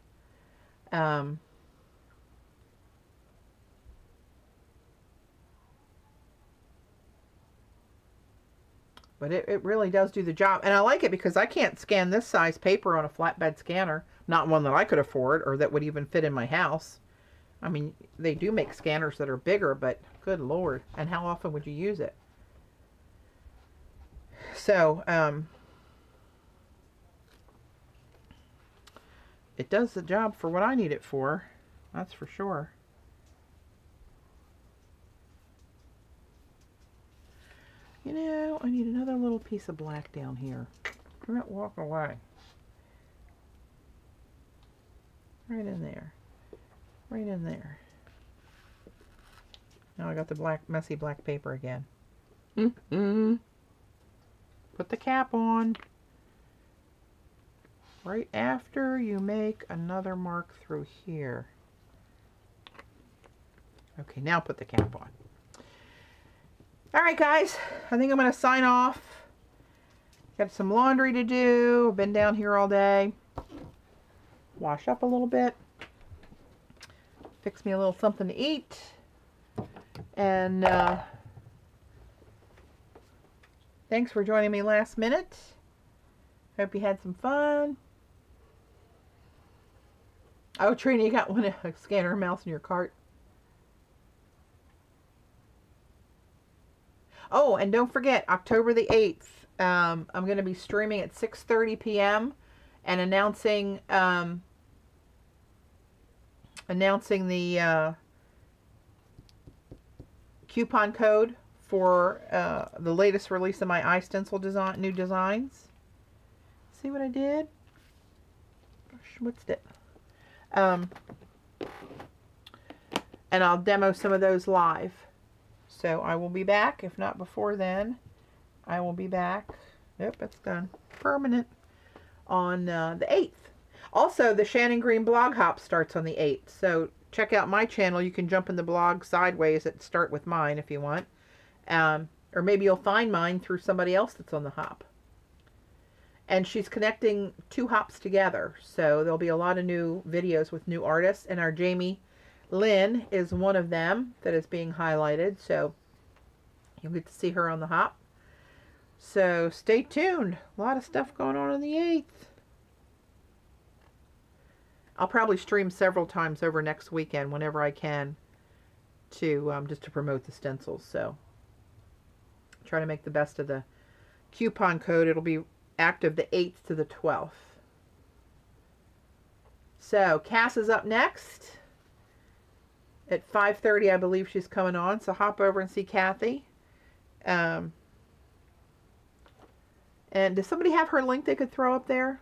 But it really does do the job. And I like it because I can't scan this size paper on a flatbed scanner. Not one that I could afford or that would even fit in my house. I mean, they do make scanners that are bigger, but good Lord. And how often would you use it? So, it does the job for what I need it for. That's for sure. You know, I need another little piece of black down here. Don't walk away. Right in there. Right in there. Now I got the black, messy black paper again. Put the cap on. Right after you make another mark through here. Okay, now put the cap on. Alright guys, I think I'm going to sign off. Got some laundry to do. I've been down here all day. Wash up a little bit. Fix me a little something to eat. And thanks for joining me last minute. Hope you had some fun. Oh, Trina, you got a scanner mouse in your cart. Oh, and don't forget, October the 8th, I'm going to be streaming at 6:30 p.m. and announcing the coupon code for the latest release of my iStencil design, new designs. See what I did? Schwitzed it. And I'll demo some of those live. So I will be back. If not before then, I will be back. Nope, it's done. Permanent. On the 8th. Also, the Shannon Green blog hop starts on the 8th. So check out my channel. You can jump in the blog sideways and start with mine if you want. Or maybe you'll find mine through somebody else that's on the hop. And she's connecting 2 hops together. So there'll be a lot of new videos with new artists. And our Jamie Lynn is one of them that is being highlighted. So you'll get to see her on the hop. So stay tuned. A lot of stuff going on the 8th. I'll probably stream several times over next weekend whenever I can to just to promote the stencils. So try to make the best of the coupon code. It'll be active the 8th to the 12th. So Cass is up next at 5:30. I believe she's coming on. So hop over and see Kathy. And does somebody have her link they could throw up there?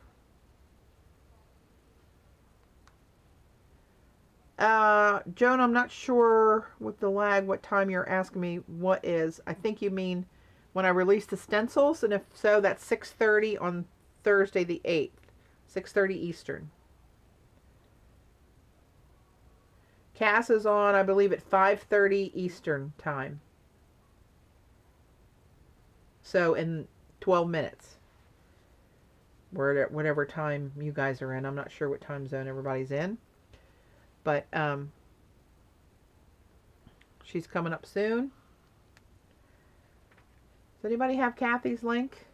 Joan, I'm not sure with the lag what time you're asking me what is. I think you mean when I release the stencils, and if so, that's 6:30 on Thursday the 8th, 6:30 Eastern. Cass is on, I believe, at 5:30 Eastern time. So in 12 minutes. Whatever time you guys are in. I'm not sure what time zone everybody's in. But she's coming up soon. Does anybody have Kathy's link?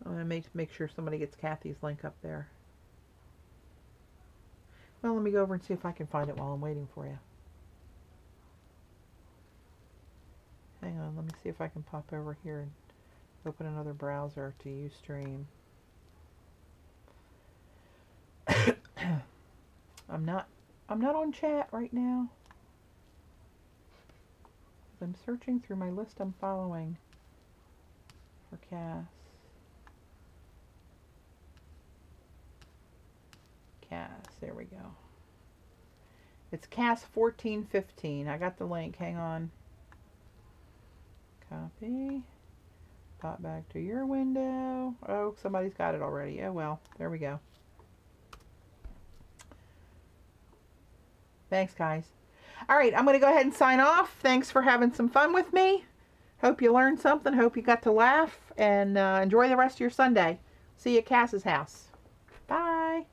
I'm going to make sure somebody gets Kathy's link up there. Well, let me go over and see if I can find it while I'm waiting for you. Hang on, let me see if I can pop over here and open another browser to Ustream. I'm not on chat right now. I'm searching through my list I'm following for Cass. There we go. It's Cass 1415. I got the link. Hang on. Copy. Pop back to your window. Oh, somebody's got it already. Oh well. There we go. Thanks, guys. All right, I'm going to go ahead and sign off. Thanks for having some fun with me. Hope you learned something. Hope you got to laugh. And enjoy the rest of your Sunday. See you at Cass's house. Bye.